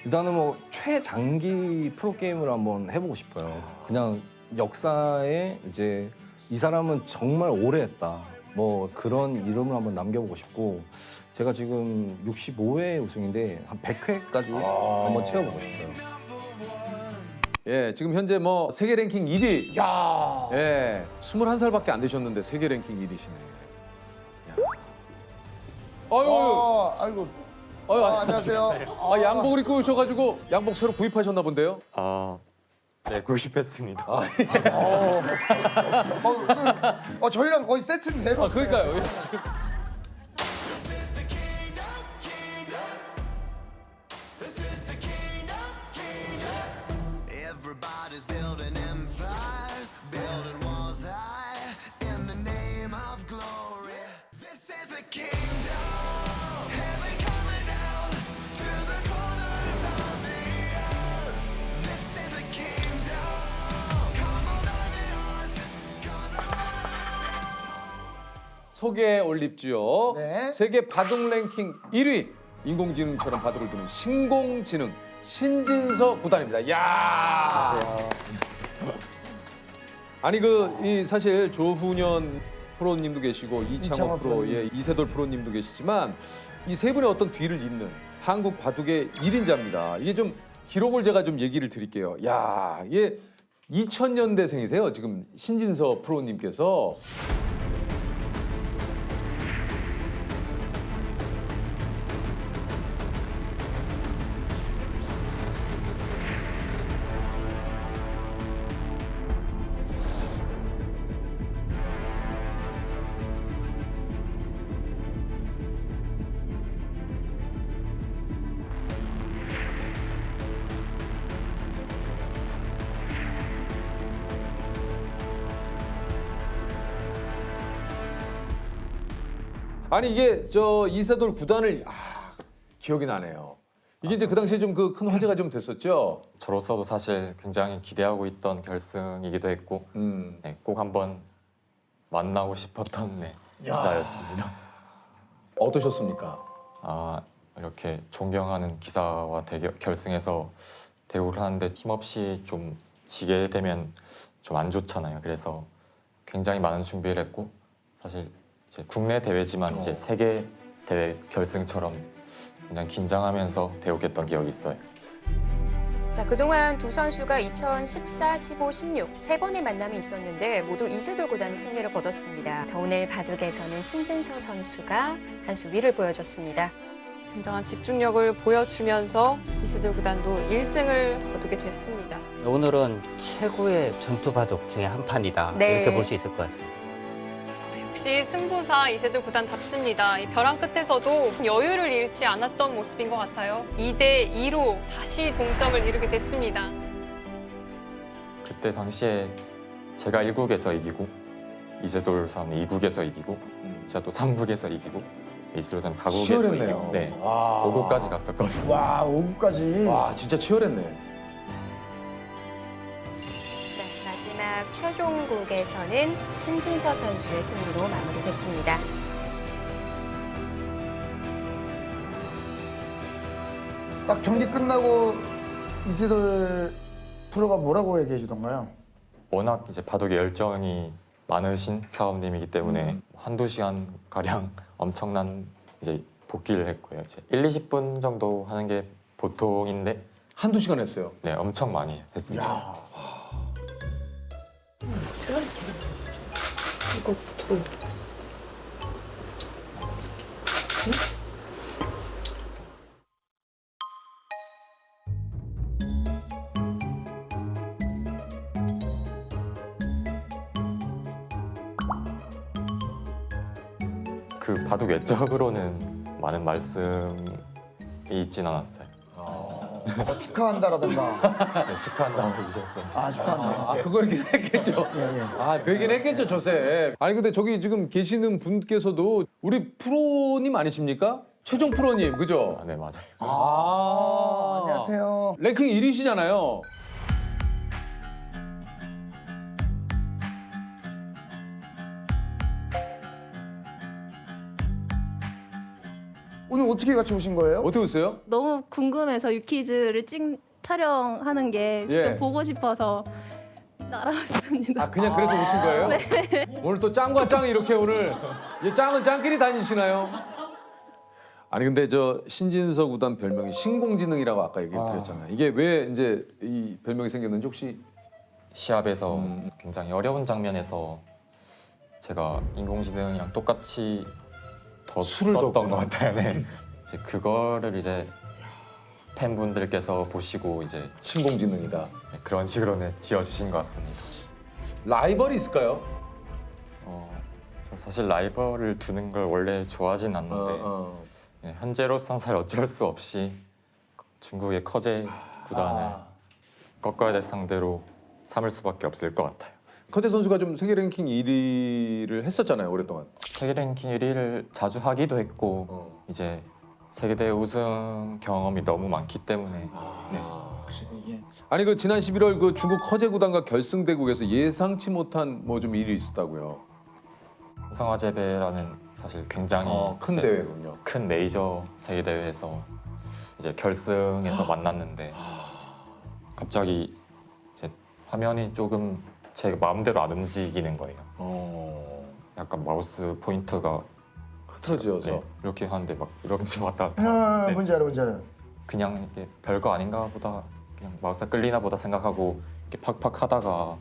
일단은 뭐 최장기 프로게임을 한번 해보고 싶어요. 그냥 역사에 이제 이 사람은 정말 오래 했다. 뭐 그런 이름을 한번 남겨보고 싶고 제가 지금 65회 우승인데 한 100회까지 한번 채워보고 싶어요. 예, 지금 현재 뭐 세계 랭킹 1위. 야. 예, 21살밖에 안 되셨는데 세계 랭킹 1위시네. 아이고. 안녕하세요. 양복을 입고 오셔가지고 양복 새로 구입하셨나 본데요? 네, 구입했습니다. 저희랑 거의 세트인데요. 그러니까요. 지금. Everybody's building empires, building walls high in the name of glory. This is a kingdom, heaven coming down to the corners of the earth. This is a kingdom, come on, us, gonna rise. 소개 올립지요. 네. 세계 바둑 랭킹 1위. 인공지능처럼 바둑을 두는 신공지능. 신진서 구단입니다. 야. 아니 이 사실 조훈현 프로님도 계시고 이창호 프로, 예, 이세돌 프로님도 계시지만 이 세 분의 어떤 뒤를 잇는 한국 바둑의 1인자입니다. 이게 좀 기록을 제가 좀 얘기를 드릴게요. 야, 이게 2000년대생이세요. 지금 신진서 프로님께서. 아니 이게 저 이세돌 구단을 기억이 나네요. 이게 이제 그 당시에 좀 그 큰 화제가 좀 됐었죠. 저로서도 사실 굉장히 기대하고 있던 결승이기도 했고 네, 꼭 한번 만나고 싶었던 기사였습니다. 어떠셨습니까? 이렇게 존경하는 기사와 결승에서 대우를 하는데 힘없이 좀 지게 되면 좀 안 좋잖아요. 그래서 굉장히 많은 준비를 했고 사실 이제 국내 대회지만 이제 세계 대회 결승처럼 그냥 긴장하면서 대우했던 기억이 있어요. 자, 그동안 두 선수가 2014, 15, 16 세 번의 만남이 있었는데 모두 이세돌 구단이 승리를 거뒀습니다. 자, 오늘 바둑에서는 신진서 선수가 한 수 위를 보여줬습니다. 굉장한 집중력을 보여주면서 이세돌 구단도 1승을 거두게 됐습니다. 오늘은 최고의 전투 바둑 중에 한 판이다. 네. 이렇게 볼 수 있을 것 같습니다. 역시 승부사 이세돌 구단답습니다. 이 벼랑 끝에서도 여유를 잃지 않았던 모습인 것 같아요. 2대2로 다시 동점을 이루게 됐습니다. 그때 당시에 제가 1국에서 이기고 이세돌 선수 2국에서 이기고 제가 또 3국에서 이기고 H13 4국에서 치열했네요. 네, 와. 5국까지 갔었거든요. 와 5구까지. 와 진짜 치열했네. 네, 마지막 최종국에서는 신진서 선수의 승리로 마무리됐습니다. 딱 경기 끝나고 이세돌 프로가 뭐라고 얘기해 주던가요? 워낙 이제 바둑에 열정이 많으신 사원님이기 때문에 한두 시간 가량 엄청난 이제 복귀를 했고요. 이제 1-20분 정도 하는 게 보통인데 한두 시간 했어요. 네, 엄청 많이 했습니다. 제가 이거 들어. 그 바둑 외적으로는 많은 말씀이 있진 않았어요. 축하한다라든가. 네, 축하한다고 해주셨어요. 아 축하한다. 아 그거 얘기는 했겠죠. 아 그 얘기는 했겠죠 조셉. 아니 근데 저기 지금 계시는 분께서도 우리 프로님 아니십니까? 최종 프로님 그죠? 네 맞아요. 안녕하세요. 랭킹 1위시잖아요. 오늘 어떻게 같이 오신 거예요? 어떻게 오세요? 너무 궁금해서 유퀴즈를 촬영하는 게 진짜 예. 보고 싶어서 따라왔습니다. 아 그냥 그래서 오신 거예요? 네. 오늘 또 짱과 짱이 이렇게 오늘 이제 짱은 짱끼리 다니시나요? 아니 근데 저 신진서 구단 별명이 신공지능이라고 아까 얘기를 드렸잖아요. 이게 왜 이제 이 별명이 생겼는지 혹시 시합에서 굉장히 어려운 장면에서 제가 인공지능이랑 똑같이 더 술을 썼던 뒀구나. 것 같아요. 네. 이제 그거를 이제 팬분들께서 보시고 이제 신공지능이다. 네, 그런 식으로는 지어주신 것 같습니다. 라이벌이 있을까요? 저 사실 라이벌을 두는 걸 원래 좋아하진 않는데 네, 현재로선 사실 어쩔 수 없이 중국의 커제 구단을 꺾어야 될 상대로 삼을 수밖에 없을 것 같아요. 커제 선수가 좀 세계 랭킹 1위를 했었잖아요 오랫동안. 세계 랭킹 1위를 자주 하기도 했고 이제 세계대회 우승 경험이 너무 많기 때문에 네. 아니 그 지난 11월 그 중국 커제 구단과 결승 대국에서 예상치 못한 뭐 좀 일이 있었다고요. 성화제배라는 사실 굉장히 큰 이제 대회군요. 큰 메이저 세계 대회에서 이제 결승에서 만났는데 갑자기 이제 화면이 조금 제 마음대로 안 움직이는 거예요. 약간 마우스 포인터가 흐트러져서 네, 이렇게 하는데 막 이렇게 왔다 갔다. 아, 네. 뭔지 알아, 뭔지 알아. 그냥 이게 별거 아닌가 보다 그냥 마우스가 끌리나 보다 생각하고 이렇게 팍팍 하다가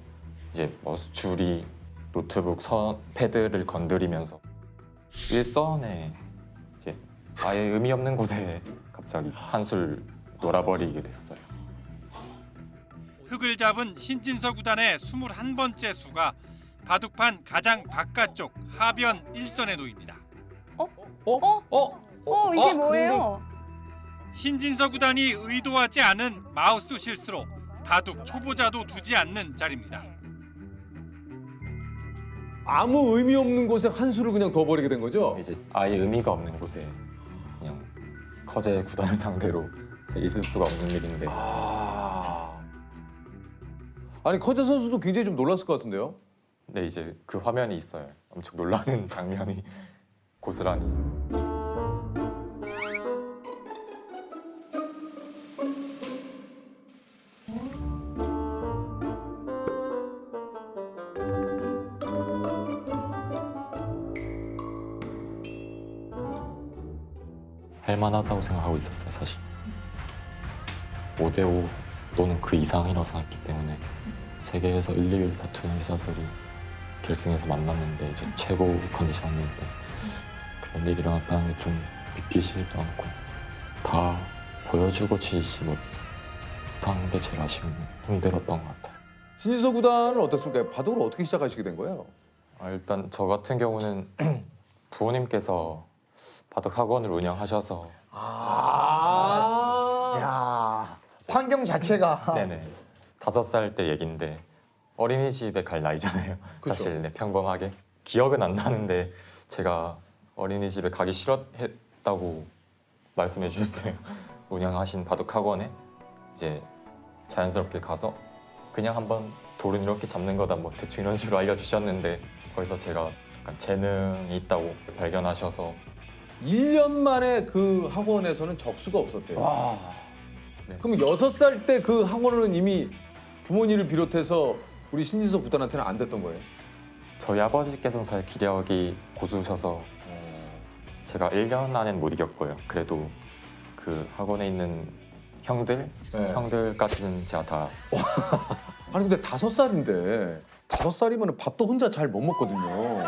이제 마우스 줄이 노트북 패드를 건드리면서 일선에 이제 아예 의미 없는 곳에 갑자기 한술 놀아버리게 됐어요. 흙을 잡은 신진서 구단의 21번째 수가 바둑판 가장 바깥쪽 하변 1선에 놓입니다. 이게 뭐예요? 신진서 구단이 의도하지 않은 마우스 실수로 바둑 초보자도 두지 않는 자리입니다. 아무 의미 없는 곳에 한 수를 그냥 둬버리게 된 거죠? 이제 아예 의미가 없는 곳에 그냥 커제 구단을 상대로 있을 수가 없는 일인데. 아니 커제 선수도 굉장히 좀 놀랐을 것 같은데요? 네, 이제 그 화면이 있어요. 엄청 놀라는 장면이 고스란히. 할만하다고 생각하고 있었어요, 사실. 5대5 또는 그 이상이라고 생각했기 때문에 세계에서 1, 2위를 다투는 기사들이 결승에서 만났는데 이제 최고 컨디션일 때 그런 일이 일어났다는 게 좀 믿기지도 않고 다 보여주고 치지 못한 게 제일 힘들었던 것 같아요. 신진서 구단은 어떻습니까? 바둑을 어떻게 시작하시게 된 거예요? 일단 저 같은 경우는 부모님께서 바둑 학원을 운영하셔서 야 환경 자체가 네네 5살 때 얘긴데 어린이집에 갈 나이잖아요. 그쵸. 사실 네, 평범하게 기억은 안 나는데 제가 어린이집에 가기 싫었다고 말씀해 주셨어요. 운영하신 바둑학원에 이제 자연스럽게 가서 그냥 한번 돌은 이렇게 잡는 거다 뭐 대충 이런 식으로 알려주셨는데 거기서 제가 약간 재능이 있다고 발견하셔서 1년 만에 그 학원에서는 적수가 없었대요. 와. 네. 그럼 6살 때 그 학원은 이미 부모님을 비롯해서 우리 신진서 구단한테는 안 됐던 거예요? 저희 아버지께서는 사실 기력이 고수셔서 제가 1년 안엔 못 이겼고요. 그래도 그 학원에 있는 형들까지는 제가 다. 아니 근데 5살인데 5살이면 밥도 혼자 잘 못 먹거든요.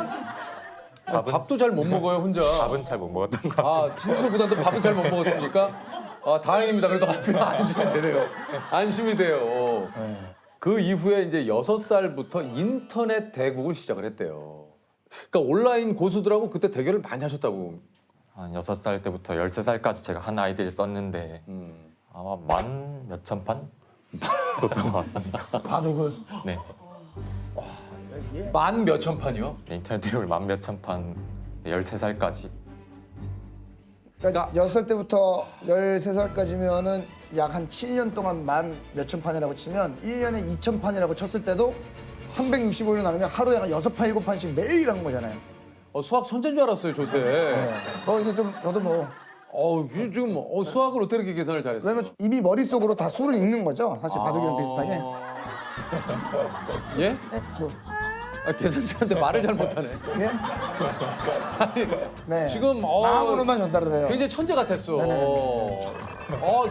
밥도 잘 못 먹어요 혼자. 밥은 잘 못 먹었던 것 같아요. 아 신진서 구단도 밥은 잘 못 먹었습니까? 아 다행입니다. 그래도 안심이 되네요. 안심이 돼요. 그 이후에 이제 6살부터 인터넷 대국을 시작을 했대요. 그러니까 온라인 고수들하고 그때 대결을 많이 하셨다고. 한 6살 때부터 13살까지 제가 한 아이디를 썼는데 아마 10,000판 떴던 것 같습니다. 바둑을? 네. 만 몇천 판이요? 네, 인터넷 대국을 10,000판 13살까지. 그러니까 6살 때부터 13살까지면은 약 한 7년 동안 만 몇천 판이라고 치면 1년에 2,000판이라고 쳤을 때도 365일 나누면 하루에 한 6판, 7판씩 매일 한 거잖아요. 수학 천재인 줄 알았어요, 조세. 네. 이제 좀 저도 뭐. 이게 지금 수학을 어떻게 이렇게 계산을 잘했어요? 왜냐면 이미 머릿속으로 다 수를 읽는 거죠. 사실 바둑이랑 비슷하게. 예? 네? 뭐. 계산치한테 말을 잘 못하네. 예? 네. 지금 마음으로만 전달을 해요. 굉장히 천재 같았어.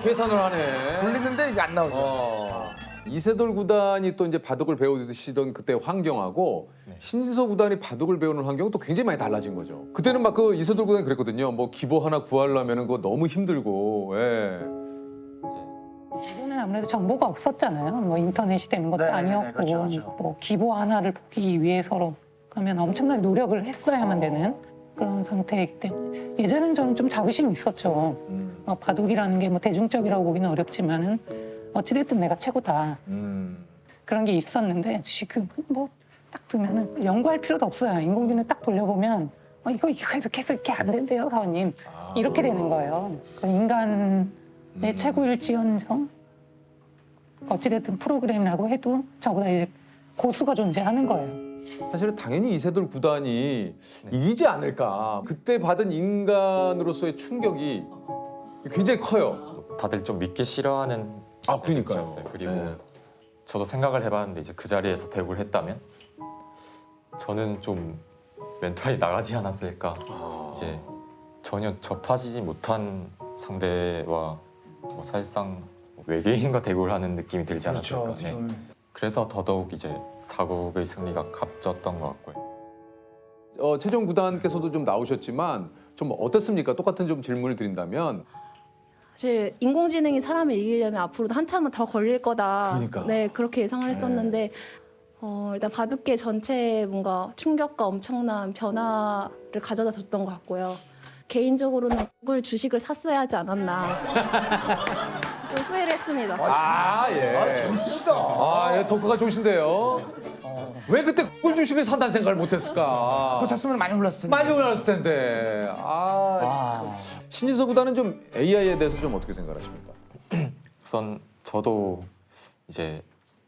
계산을 하네. 돌리는데 이게 안 나오죠. 이세돌 구단이 또 이제 바둑을 배우시던 그때 환경하고 신진서 구단이 바둑을 배우는 환경은 또 굉장히 많이 달라진 거죠. 그때는 막 그 이세돌 구단이 그랬거든요. 뭐 기보 하나 구하려면은 그거 너무 힘들고. 예. 이거는 아무래도 정보가 없었잖아요. 뭐 인터넷이 되는 것도 아니었고, 그렇죠. 뭐 기보 하나를 보기 위해서로 그러면 엄청난 노력을 했어야만 되는 그런 상태이기 때문에 예전에는 저는 좀 자부심이 있었죠. 바둑이라는 게 뭐 대중적이라고 보기는 어렵지만은 어찌됐든 내가 최고다. 그런 게 있었는데 지금은 뭐 딱 두면은 연구할 필요도 없어요. 인공지능 딱 돌려보면 이거 이렇게 해서 이렇게 안 된대요, 사원님. 이렇게 되는 거예요. 그 인간의 최고일지언정 어찌됐든 프로그램이라고 해도 저보다 이제 고수가 존재하는 거예요. 사실은 당연히 이세돌 구단이 이기지 않을까. 그때 받은 인간으로서의 충격이 굉장히 커요. 다들 좀 믿기 싫어하는 그러니까요. 그리고 저도 생각을 해봤는데 이제 그 자리에서 대구를 했다면 저는 좀 멘탈이 나가지 않았을까. 이제 전혀 접하지 못한 상대와 뭐 사실상 외계인과 대구를 하는 느낌이 들지 않았을까. 네. 그래서 더더욱 이제 사국의 승리가 값졌던 것 같고요. 최종 구단께서도 좀 나오셨지만 좀 어땠습니까? 똑같은 좀 질문을 드린다면 사실 인공지능이 사람을 이기려면 앞으로도 한참은 더 걸릴 거다. 그러니까. 네, 그렇게 예상을 했었는데 일단 바둑계 전체에 뭔가 충격과 엄청난 변화를 가져다 줬던 것 같고요. 개인적으로는 구글 주식을 샀어야 하지 않았나. 좀 후회를 했습니다. 예. 재밌으시다. 덕후가 좋으신데요. 왜 그때 꿀 주식을 산다는 생각을 못했을까? 그거 샀으면 많이 올랐을 텐데. 많이 올랐을 텐데. 신진서 구단은 좀 AI에 대해서 좀 어떻게 생각하십니까? 우선 저도 이제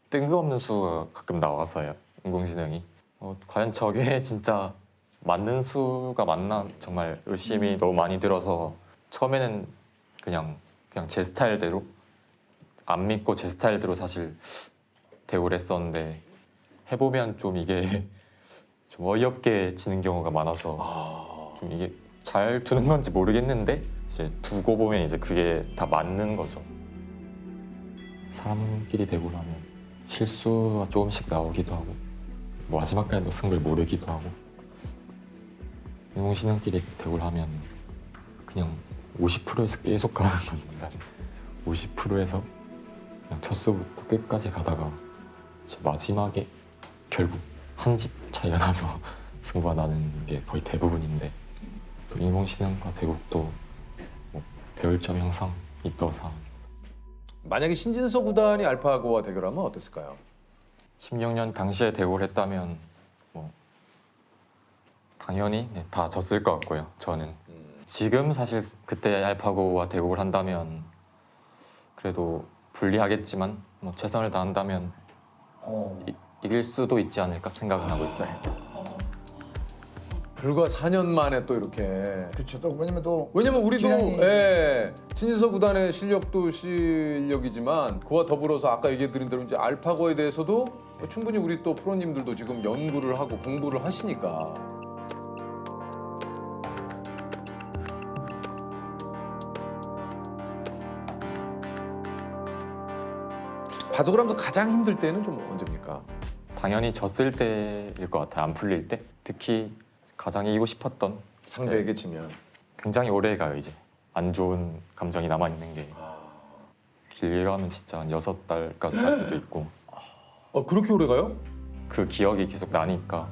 뜬금없는 수가 가끔 나와서요. 인공지능이. 과연 저게 진짜 맞는 수가 맞나 정말 의심이 너무 많이 들어서 처음에는 그냥 제 스타일대로 안 믿고 제 스타일대로 사실 대우를 했었는데 해보면 좀 이게 좀 어이없게 지는 경우가 많아서 좀 이게 잘 두는 건지 모르겠는데 이제 두고 보면 이제 그게 다 맞는 거죠. 사람끼리 대우를 하면 실수가 조금씩 나오기도 하고 뭐 마지막까지도 승부를 모르기도 하고 인공지능끼리 대우를 하면 그냥 50%에서 계속 가는 건데 사실 50%에서 그냥 첫 수부터 끝까지 가다가 마지막에 결국 한 집 차이가 나서 승부가 나는 게 거의 대부분인데 또 인공지능과 대국도 뭐 배울 점이 항상 있다고 생각합니다. 만약에 신진서 구단이 알파고와 대결하면 어땠을까요? 16년 당시에 대우를 했다면 뭐 당연히 다 졌을 것 같고요. 저는 지금 사실 그때 알파고와 대국을 한다면 그래도 불리하겠지만 뭐 최선을 다한다면 이길 수도 있지 않을까 생각은 하고 있어요. 불과 4년 만에 또 이렇게. 그렇죠. 또 왜냐면 우리도 기량이- 예, 진인서 구단의 실력도 실력이지만 그와 더불어서 아까 얘기해드린 대로 이제 알파고에 대해서도 충분히 우리 또 프로님들도 지금 연구를 하고 공부를 하시니까. 바둑을 하면서 가장 힘들 때는 좀 언제입니까? 당연히 졌을 때일 것 같아요. 안 풀릴 때. 특히 가장 이기고 싶었던 상대에게 지면 굉장히 오래 가요. 이제 안 좋은 감정이 남아 있는 게 길게 가면 진짜 한 6달까지 갈 때도 있고. 그렇게 오래 가요? 그 기억이 계속 나니까.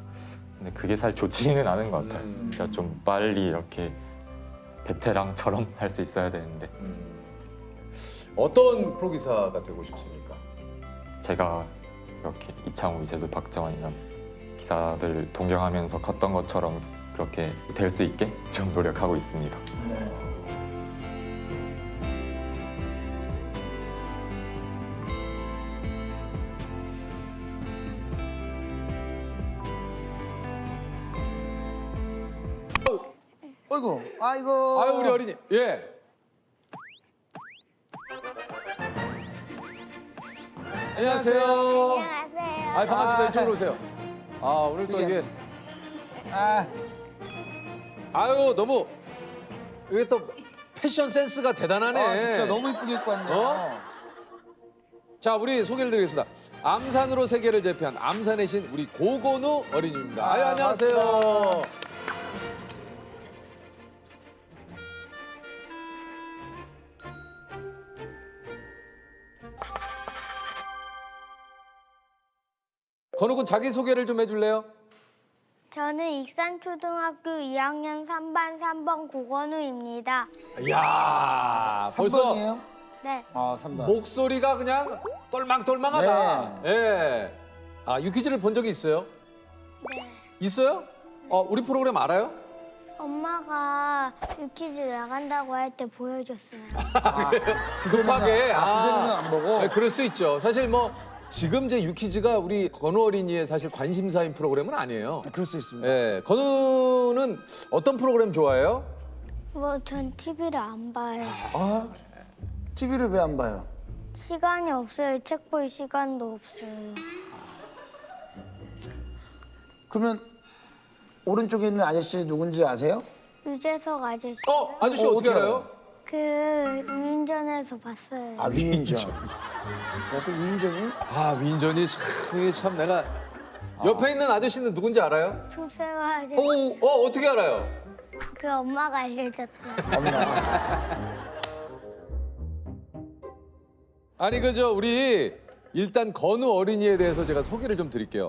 근데 그게 사실 좋지는 않은 것 같아요. 제가 좀 빨리 이렇게 베테랑처럼 할 수 있어야 되는데. 어떤 프로기사가 되고 싶습니까? 제가 이렇게 이창호, 이세돌, 박정환 이런 기사들 동경하면서 컸던 것처럼 그렇게 될 수 있게 좀 노력하고 있습니다. 아이고. 아유 우리 어린이. 예. 안녕하세요. 안녕하세요. 아 반갑습니다. 이쪽으로 오세요. 아 오늘 또 이게 아유 너무 이게 또 패션 센스가 대단하네. 아, 진짜 너무 이쁘게 입고 왔네요. 자 우리 소개를 드리겠습니다. 암산으로 세계를 제패한 암산의 신 우리 고건우 어린이입니다. 아유 안녕하세요. 반갑습니다. 건우 군 자기 소개를 좀 해줄래요? 저는 익산초등학교 2학년 3반 3번 고건우입니다. 이야 벌써 3번이에요? 네. 아 3번. 목소리가 그냥 똘망똘망하다. 예. 아 유퀴즈를 본 적이 있어요? 네. 있어요? 우리 프로그램 알아요? 엄마가 유퀴즈 나간다고 할 때 보여줬어요. 급하게. 그전에는 안 보고. 네, 그럴 수 있죠. 사실 뭐 지금 제 유퀴즈가 우리 건우 어린이의 사실 관심사인 프로그램은 아니에요. 그럴 수 있습니다. 예. 건우는 어떤 프로그램 좋아해요? 뭐 전 TV를 안 봐요. 아 TV를 왜 안 봐요? 시간이 없어요. 책 볼 시간도 없어요. 그러면 오른쪽에 있는 아저씨 누군지 아세요? 유재석 아저씨. 아저씨 어떻게 알아요? 그 위인전에서 봤어요. 아 위인전. 그 위인전이? 아 위인전이 참 내가 옆에 있는 아저씨는 누군지 알아요? 조세화 아저씨. 어떻게 알아요? 그 엄마가 알려줬어요. 아니 그저 우리 일단 건우 어린이에 대해서 제가 소개를 좀 드릴게요.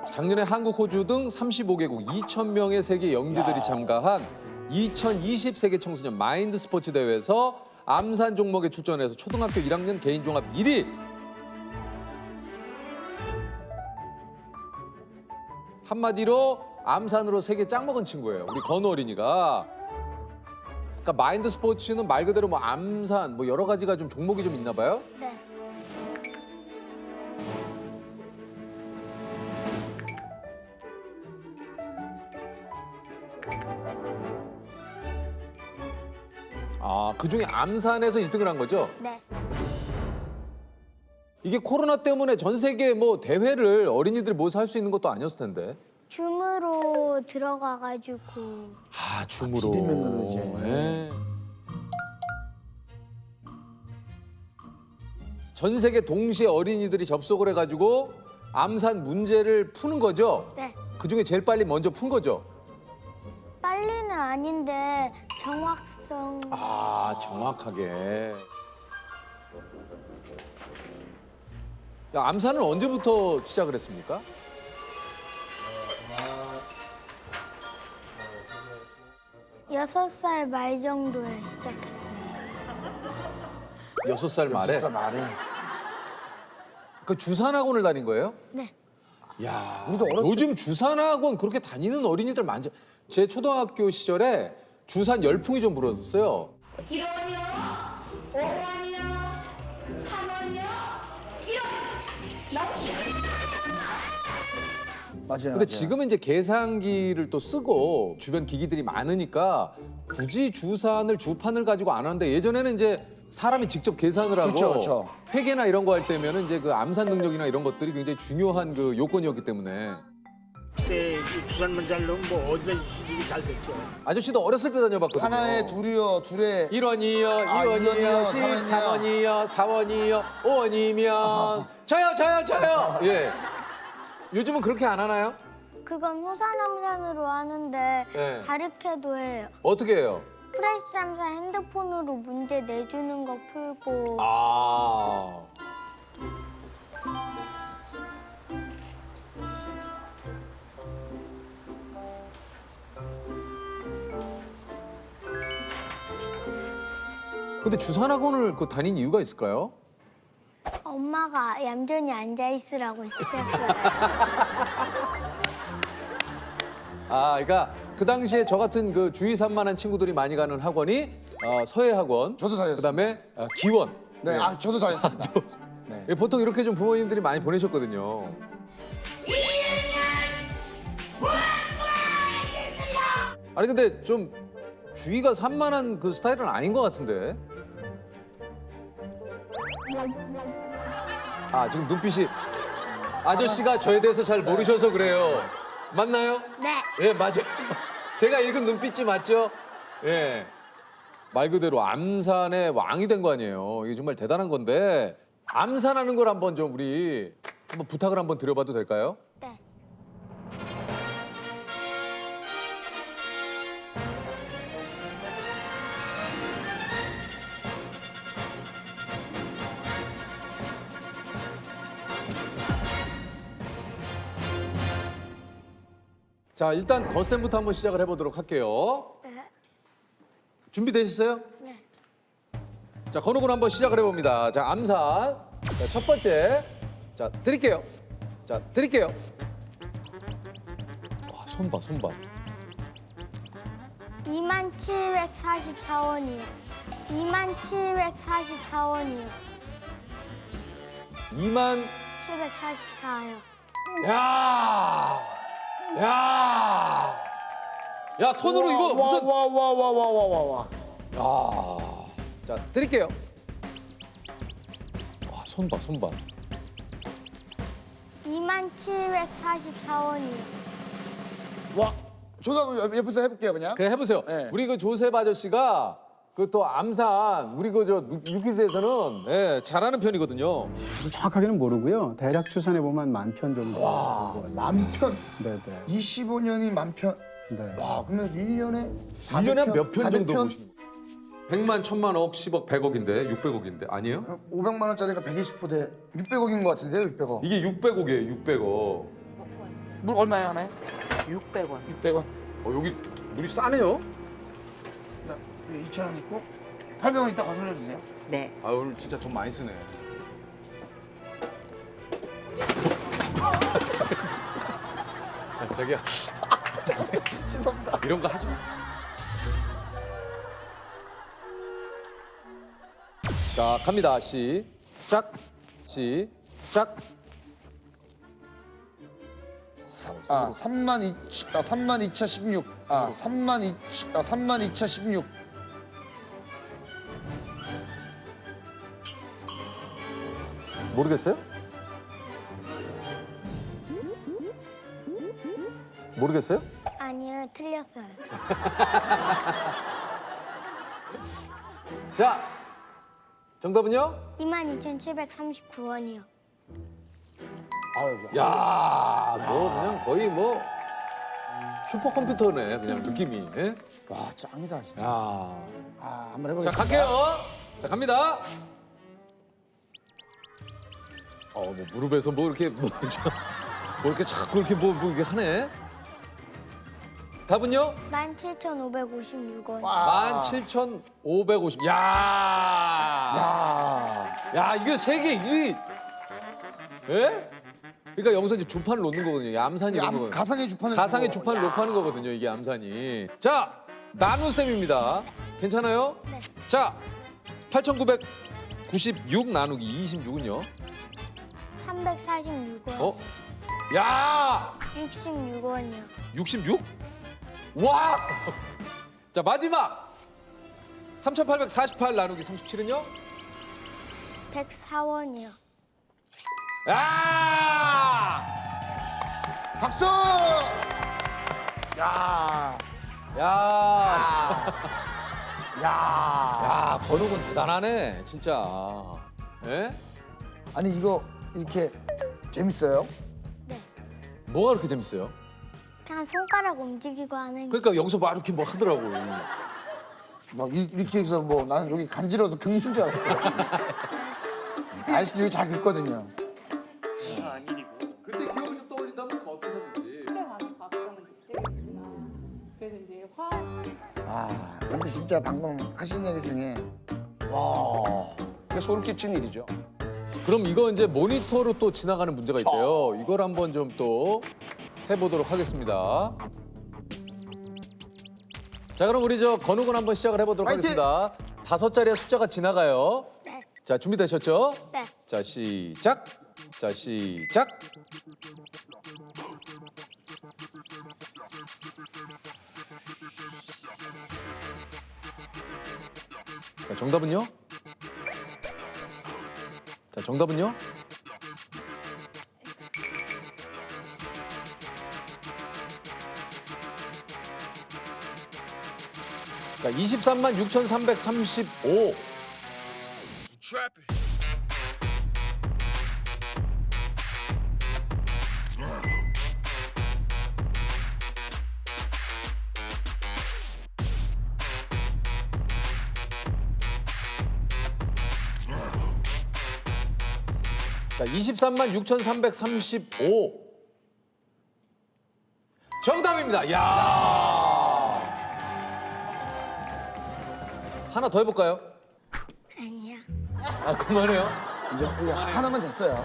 작년에 한국, 호주 등 35개국 2,000명의 세계 영지들이 참가한 2020 세계 청소년 마인드 스포츠 대회에서 암산 종목에 출전해서 초등학교 1학년 개인 종합 1위. 한마디로 암산으로 세계 짱 먹은 친구예요. 우리 건우 어린이가. 그러니까 마인드 스포츠는 말 그대로 뭐 암산 뭐 여러 가지가 좀 종목이 좀 있나 봐요. 네. 아, 그중에 암산에서 1등을 한 거죠? 네. 이게 코로나 때문에 전 세계 뭐 대회를 어린이들이 모여서 할 수 있는 것도 아니었을 텐데. 줌으로 들어가가지고. 아, 줌으로. 비대면으로 이제. 네. 전 세계 동시에 어린이들이 접속을 해가지고 암산 문제를 푸는 거죠? 네. 그중에 제일 빨리 먼저 푼 거죠? 빨리는 아닌데 정확성. 아, 정확하게. 야, 암산은 언제부터 시작을 했습니까? 여섯 살 말 정도에 시작했어요. 6살 말에? 6살 말에. 그 주산학원을 다닌 거예요? 네. 야, 우리도 어렸을 요즘 주산학원 그렇게 다니는 어린이들 많죠. 제 초등학교 시절에 주산 열풍이 좀 불었었어요. 1원이요, 5원이요, 3원이요, 1원. 맞아요. 근데 지금은 이제 계산기를 또 쓰고 주변 기기들이 많으니까 굳이 주산을 주판을 가지고 안 하는데 예전에는 이제 사람이 직접 계산을 하고 그렇죠. 회계나 이런 거 할 때면은 이제 그 암산 능력이나 이런 것들이 굉장히 중요한 그 요건이었기 때문에 그때 주산 문자로는 뭐 어디서 수익이 잘 됐죠. 아저씨도 어렸을 때 다녀봤거든요. 하나에 둘이요, 둘에 1원이요, 2원이요, 13원이요, 4원이요, 5원이면 저요. 예. 요즘은 그렇게 안 하나요? 그건 호산암산으로 하는데 네. 다르게도 해요. 어떻게 해요? 프레스 암산 핸드폰으로 문제 내주는 거 풀고 아. 근데 주산학원을 그 다닌 이유가 있을까요? 엄마가 얌전히 앉아 있으라고 시켰어요. 아, 그러니까 그 당시에 저 같은 그 주위 산만한 친구들이 많이 가는 학원이 서예학원. 저도 다녔습니다. 그다음에 기원. 네, 아 저도 다녔습니다. 네. 예, 보통 이렇게 좀 부모님들이 많이 보내셨거든요. 아니 근데 좀 주위가 산만한 그 스타일은 아닌 것 같은데. 아 지금 눈빛이 아저씨가 저에 대해서 잘 모르셔서 그래요. 맞나요? 네. 예 맞아요. 제가 읽은 눈빛이 맞죠? 예. 말 그대로 암산의 왕이 된 거 아니에요. 이게 정말 대단한 건데 암산하는 걸 한번 좀 우리 한번 부탁을 한번 드려봐도 될까요? 네. 자 일단 덧셈부터 한번 시작을 해보도록 할게요. 네. 준비되셨어요? 네. 자 건욱은 한번 시작을 해봅니다. 자 암산. 자, 첫 번째. 자 드릴게요. 자 드릴게요. 와 손 봐 손 봐. 2744원이요. 2744원이요. 2만 744요. 야! 야! 야 손으로 이거 무슨 와와와와와와와. 야. 자 드릴게요. 와 손 봐 손 봐. 2744원이요. 와, 저도 옆에서 해볼게요 그냥. 그래 해보세요. 네. 우리 그 조셉 아저씨가 그 또 암산 우리 그 저 유퀴즈에서는 예, 잘하는 편이거든요. 정확하게는 모르고요. 대략 추산해 보면 10,000편 정도. 와, 10,000. 네네. 25년이 10,000. 네. 와, 그러면 1년에 1년에 몇 편 정도 400편? 보시는 거예요? 100만, 1000만, 억, 10억, 100억인데 600억인데 아니에요? 500만 원짜리가 120호대 600억인 것 같은데요, 600억. 이게 600억이에요, 600억. 물 얼마에 하나요? 600원. 600원. 여기 물이 싸네요. 2,000원 있고 800원 이따 거슬러 주세요. 네. 아 오늘 진짜 돈 많이 쓰네. 야, 자기야. 죄송합니다. 이런 거 하지 마. 자 갑니다. 시작. 시작. 32,016. 32,016. 모르겠어요? 모르겠어요? 아니요, 틀렸어요. 자, 정답은요? 22,739원이요. 야, 너 그냥 거의 뭐 슈퍼컴퓨터네, 그냥 느낌이. 예? 와, 짱이다 진짜. 야. 아, 한번 해보겠습니다. 자, 갈게요. 자, 갑니다. 뭐 무릎에서 뭐 이렇게 뭐 이렇게 자꾸 이렇게 뭐 이게 하네. 답은요? 17,556원. 17,550. 야, 이게 세계 1위. 예? 그러니까 여기서 이제 주판을 놓는 거거든요. 이 암산이 이런 거거든요. 가상의 주판을 가상의 주고. 주판을 놓고 하는 거거든요. 이게 암산이. 자, 나눗셈입니다. 괜찮아요? 네. 자, 8,996 나누기 26은요? 346원. 어? 야! 66원이요. 66? 와! 자, 마지막! 3,848 나누기 37은요? 104원이요. 야! 박수! 야! 야! 야! 건욱은 대단하네, 진짜. 예? 아니 이거 이렇게 재밌어요? 뭐가 그렇게 재밌어요? 그냥 손가락 움직이고 하는 게. 그러니까 여기서 막 이렇게 뭐 하더라고. 막 이렇게 해서 뭐 나는 여기 간지러워서 긁는 줄 알았어. 아저씨 여기 잘 긁거든요. 그때 기억을 좀 떠올린다면 어떠셨는지. 그래서 이제 화. 아, 근데 진짜 방금 하신 얘기 중에 와, 소름 끼치는 일이죠. 그럼 이거 이제 모니터로 또 지나가는 문제가 있대요. 이걸 한번 좀 또 해보도록 하겠습니다. 자, 그럼 우리 저 건욱은 한번 시작을 해보도록 화이팅! 하겠습니다. 5자리의 숫자가 지나가요. 네. 자, 준비되셨죠? 네. 자, 시작. 자, 시작. 자, 정답은요? 자, 정답은요? 자, 23만 6,335. 자, 23만 6,335. 정답입니다. 야! 하나 더 해볼까요? 아니야. 아, 그만해요. 이제 하나만 됐어요.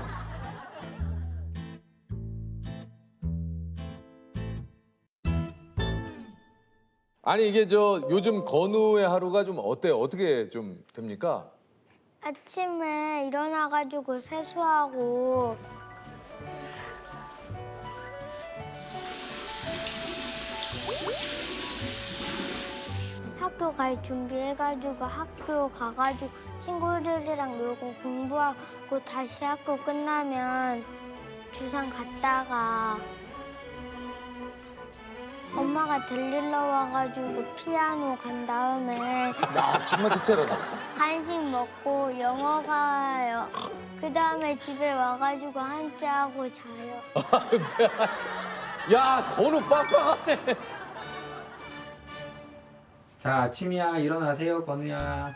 아니, 이게 저 요즘 건우의 하루가 좀 어때요? 어떻게 좀 됩니까? 아침에 일어나가지고 세수하고 학교 갈 준비해가지고 학교 가가지고 친구들이랑 놀고 공부하고 다시 학교 끝나면 주상 갔다가 엄마가 데리러 와가지고 피아노 간 다음에 야, 정말 디테일하다. 간식 먹고 영어 가요. 그 다음에 집에 와가지고 한자하고 자요. 야, 건우 빡빡하네. 자, 아침이야. 일어나세요, 건우야.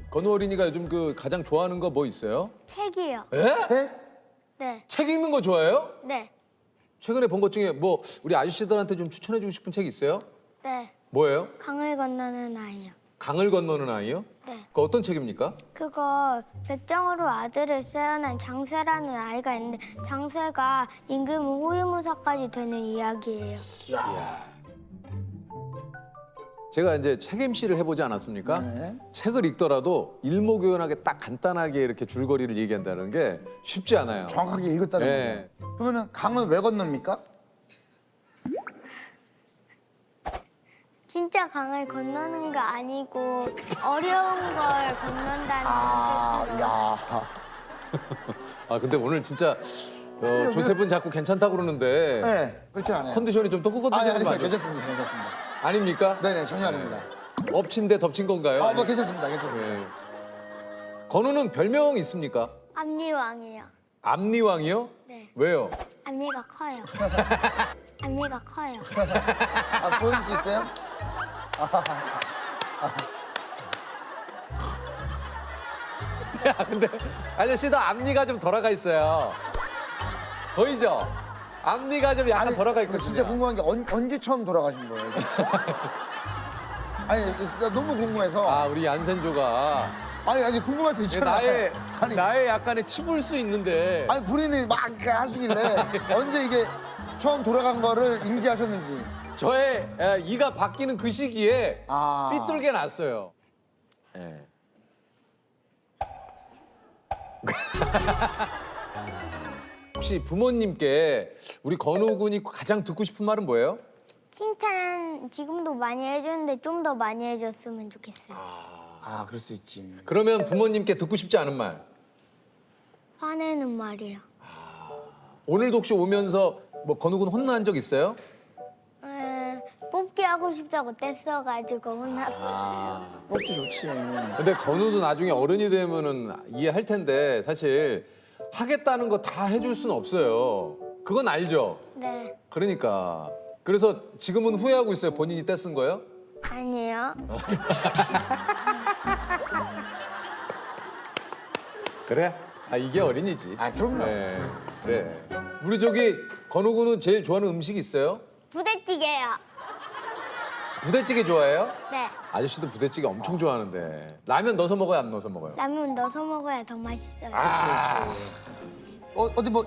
건우 어린이가 요즘 그 가장 좋아하는 거 뭐 있어요? 책이요. 에? 책? 네. 책 읽는 거 좋아해요? 네. 최근에 본 것 중에 뭐 우리 아저씨들한테 좀 추천해주고 싶은 책 있어요? 네. 뭐예요? 강을 건너는 아이요. 강을 건너는 아이요? 네. 그 어떤 책입니까? 그거 백정으로 아들을 세어난 장세라는 아이가 있는데 장세가 임금 호위무사까지 되는 이야기예요. 제가 이제 책 MC를 해보지 않았습니까? 네. 책을 읽더라도 일목요연하게 딱 간단하게 이렇게 줄거리를 얘기한다는 게 쉽지 않아요. 정확하게 읽었다는 네. 거죠. 그러면 강은 왜 건넙니까? 진짜 강을 건너는 거 아니고 어려운 걸 건넌다는 뜻으로. 야. 아, 근데 오늘 진짜 조셉은 자꾸 괜찮다고 그러는데 네, 그렇지 않아요. 컨디션이 좀 또 아니, 컨디션이 안 괜찮습니다, 괜찮습니다. 아닙니까? 네네, 전혀 아닙니다. 엎친 데 덮친 건가요? 아, 뭐 괜찮습니다, 괜찮습니다. 네. 건우는 별명 있습니까? 앞니왕이요. 앞니왕이요? 네. 왜요? 앞니가 커요. 앞니가 커요. 아, 보여줄 수 있어요? 야, 근데 아저씨도 앞니가 좀 돌아가 있어요. 보이죠? 앞니가 좀 약간 돌아가 근데 있거든요. 진짜 궁금한 게 언제 처음 돌아가신 거예요? 이게? 아니, 나 너무 궁금해서. 아, 우리 얀센조가 아니 궁금할 수 있잖아요. 나의 약간의 치볼 수 있는데. 아니 본인이 막 이렇게 하시길래 언제 이게 처음 돌아간 거를 인지하셨는지. 저의 이가 바뀌는 그 시기에 삐뚤게 났어요. 예. 혹시 부모님께 우리 건우 군이 가장 듣고 싶은 말은 뭐예요? 칭찬 지금도 많이 해주는데 좀 더 많이 해줬으면 좋겠어요. 그럴 수 있지. 그러면 부모님께 듣고 싶지 않은 말. 화내는 말이요. 오늘도 혹시 오면서 뭐 건우 군 혼난 적 있어요? 뽑기 하고 싶다고 뗐어가지고 혼났어요. 뽑기 좋지. 근데 건우도 나중에 어른이 되면은 이해할 텐데 사실 하겠다는 거 다 해줄 수는 없어요. 그건 알죠? 네. 그러니까. 그래서 지금은 후회하고 있어요. 본인이 떼쓴 거예요? 아니요. 그래? 이게 어린이지. 그럼요. 네. 그래. 우리 저기 건우 군은 제일 좋아하는 음식 있어요? 부대찌개요. 부대찌개 좋아해요? 네. 아저씨도 부대찌개 엄청 좋아하는데. 라면 넣어서 먹어요, 안 넣어서 먹어요? 라면 넣어서 먹어야 더 맛있어요. 어디 뭐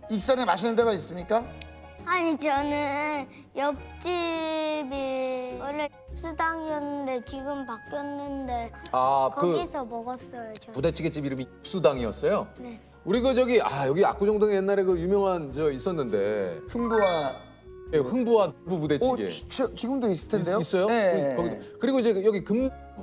익산에 맛있는 데가 있습니까? 아니 저는 옆집이 원래 수당이었는데 지금 바뀌었는데 거기서 먹었어요. 저는. 부대찌개집 이름이 수당이었어요? 네. 우리 그 저기 여기 압구정동에 옛날에 그 유명한 저 있었는데 흥부와 흥부와 부대찌개. 지금도 있을 텐데요. 있어요? 네. 그리고 이제 여기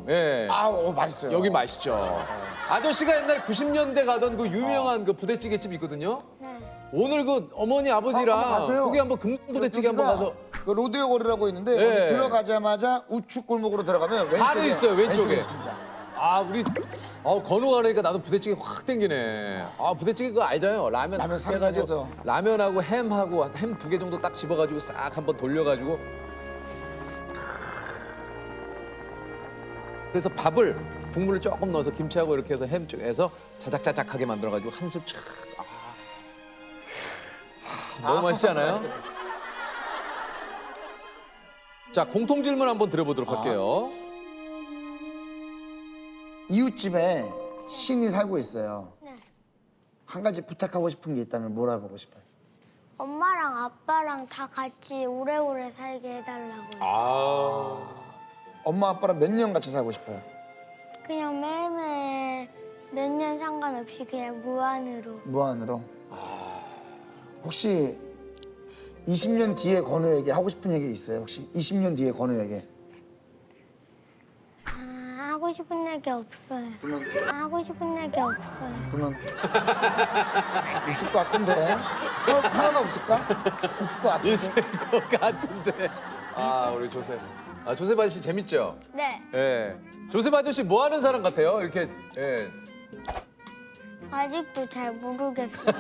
예. 맛있어요. 여기 맛있죠. 아저씨가 옛날에 90년대 가던 그 유명한 그 부대찌개집 있거든요. 네. 오늘 그 어머니 아버지랑 가세요. 거기 한번 부대찌개 한번 가서. 그 로데오 거리라고 있는데 네. 거기 들어가자마자 우측 골목으로 들어가면 왼쪽에 바로 있어요, 왼쪽에. 있습니다. 우리 건우가 그러니까 나도 부대찌개 확 땡기네. 부대찌개 그거 알잖아요. 라면 딱 삼겹에서. 해가지고 라면하고 햄하고 햄 2개 정도 딱 집어가지고 싹 한번 돌려가지고. 그래서 밥을 국물을 조금 넣어서 김치하고 이렇게 해서 햄 쪽에서 자작자작하게 만들어가지고 한술 촥. 너무 맛있지 않아요? 자, 공통 질문 한번 드려보도록 할게요. 이웃집에 신이 살고 있어요. 네. 한 가지 부탁하고 싶은 게 있다면 뭘 해보고 싶어요? 엄마랑 아빠랑 다 같이 오래오래 살게 해달라고요. 엄마 아빠랑 몇 년 같이 살고 싶어요? 그냥 매일매일 몇 년 상관없이 그냥 무한으로. 무한으로? 혹시 20년 뒤에 건우에게 하고 싶은 얘기 있어요? 혹시 20년 뒤에 건우에게? 하고 싶은 얘기 없어요. 하고 싶은 얘기 없어요. 그러면 있을 것 같은데 하나도 없을까? 있을 것 같은데. 있을 것 같은데. 우리 조셉. 조셉 아저씨 재밌죠? 네. 예. 조셉 아저씨 뭐 하는 사람 같아요? 이렇게. 예. 아직도 잘 모르겠어요.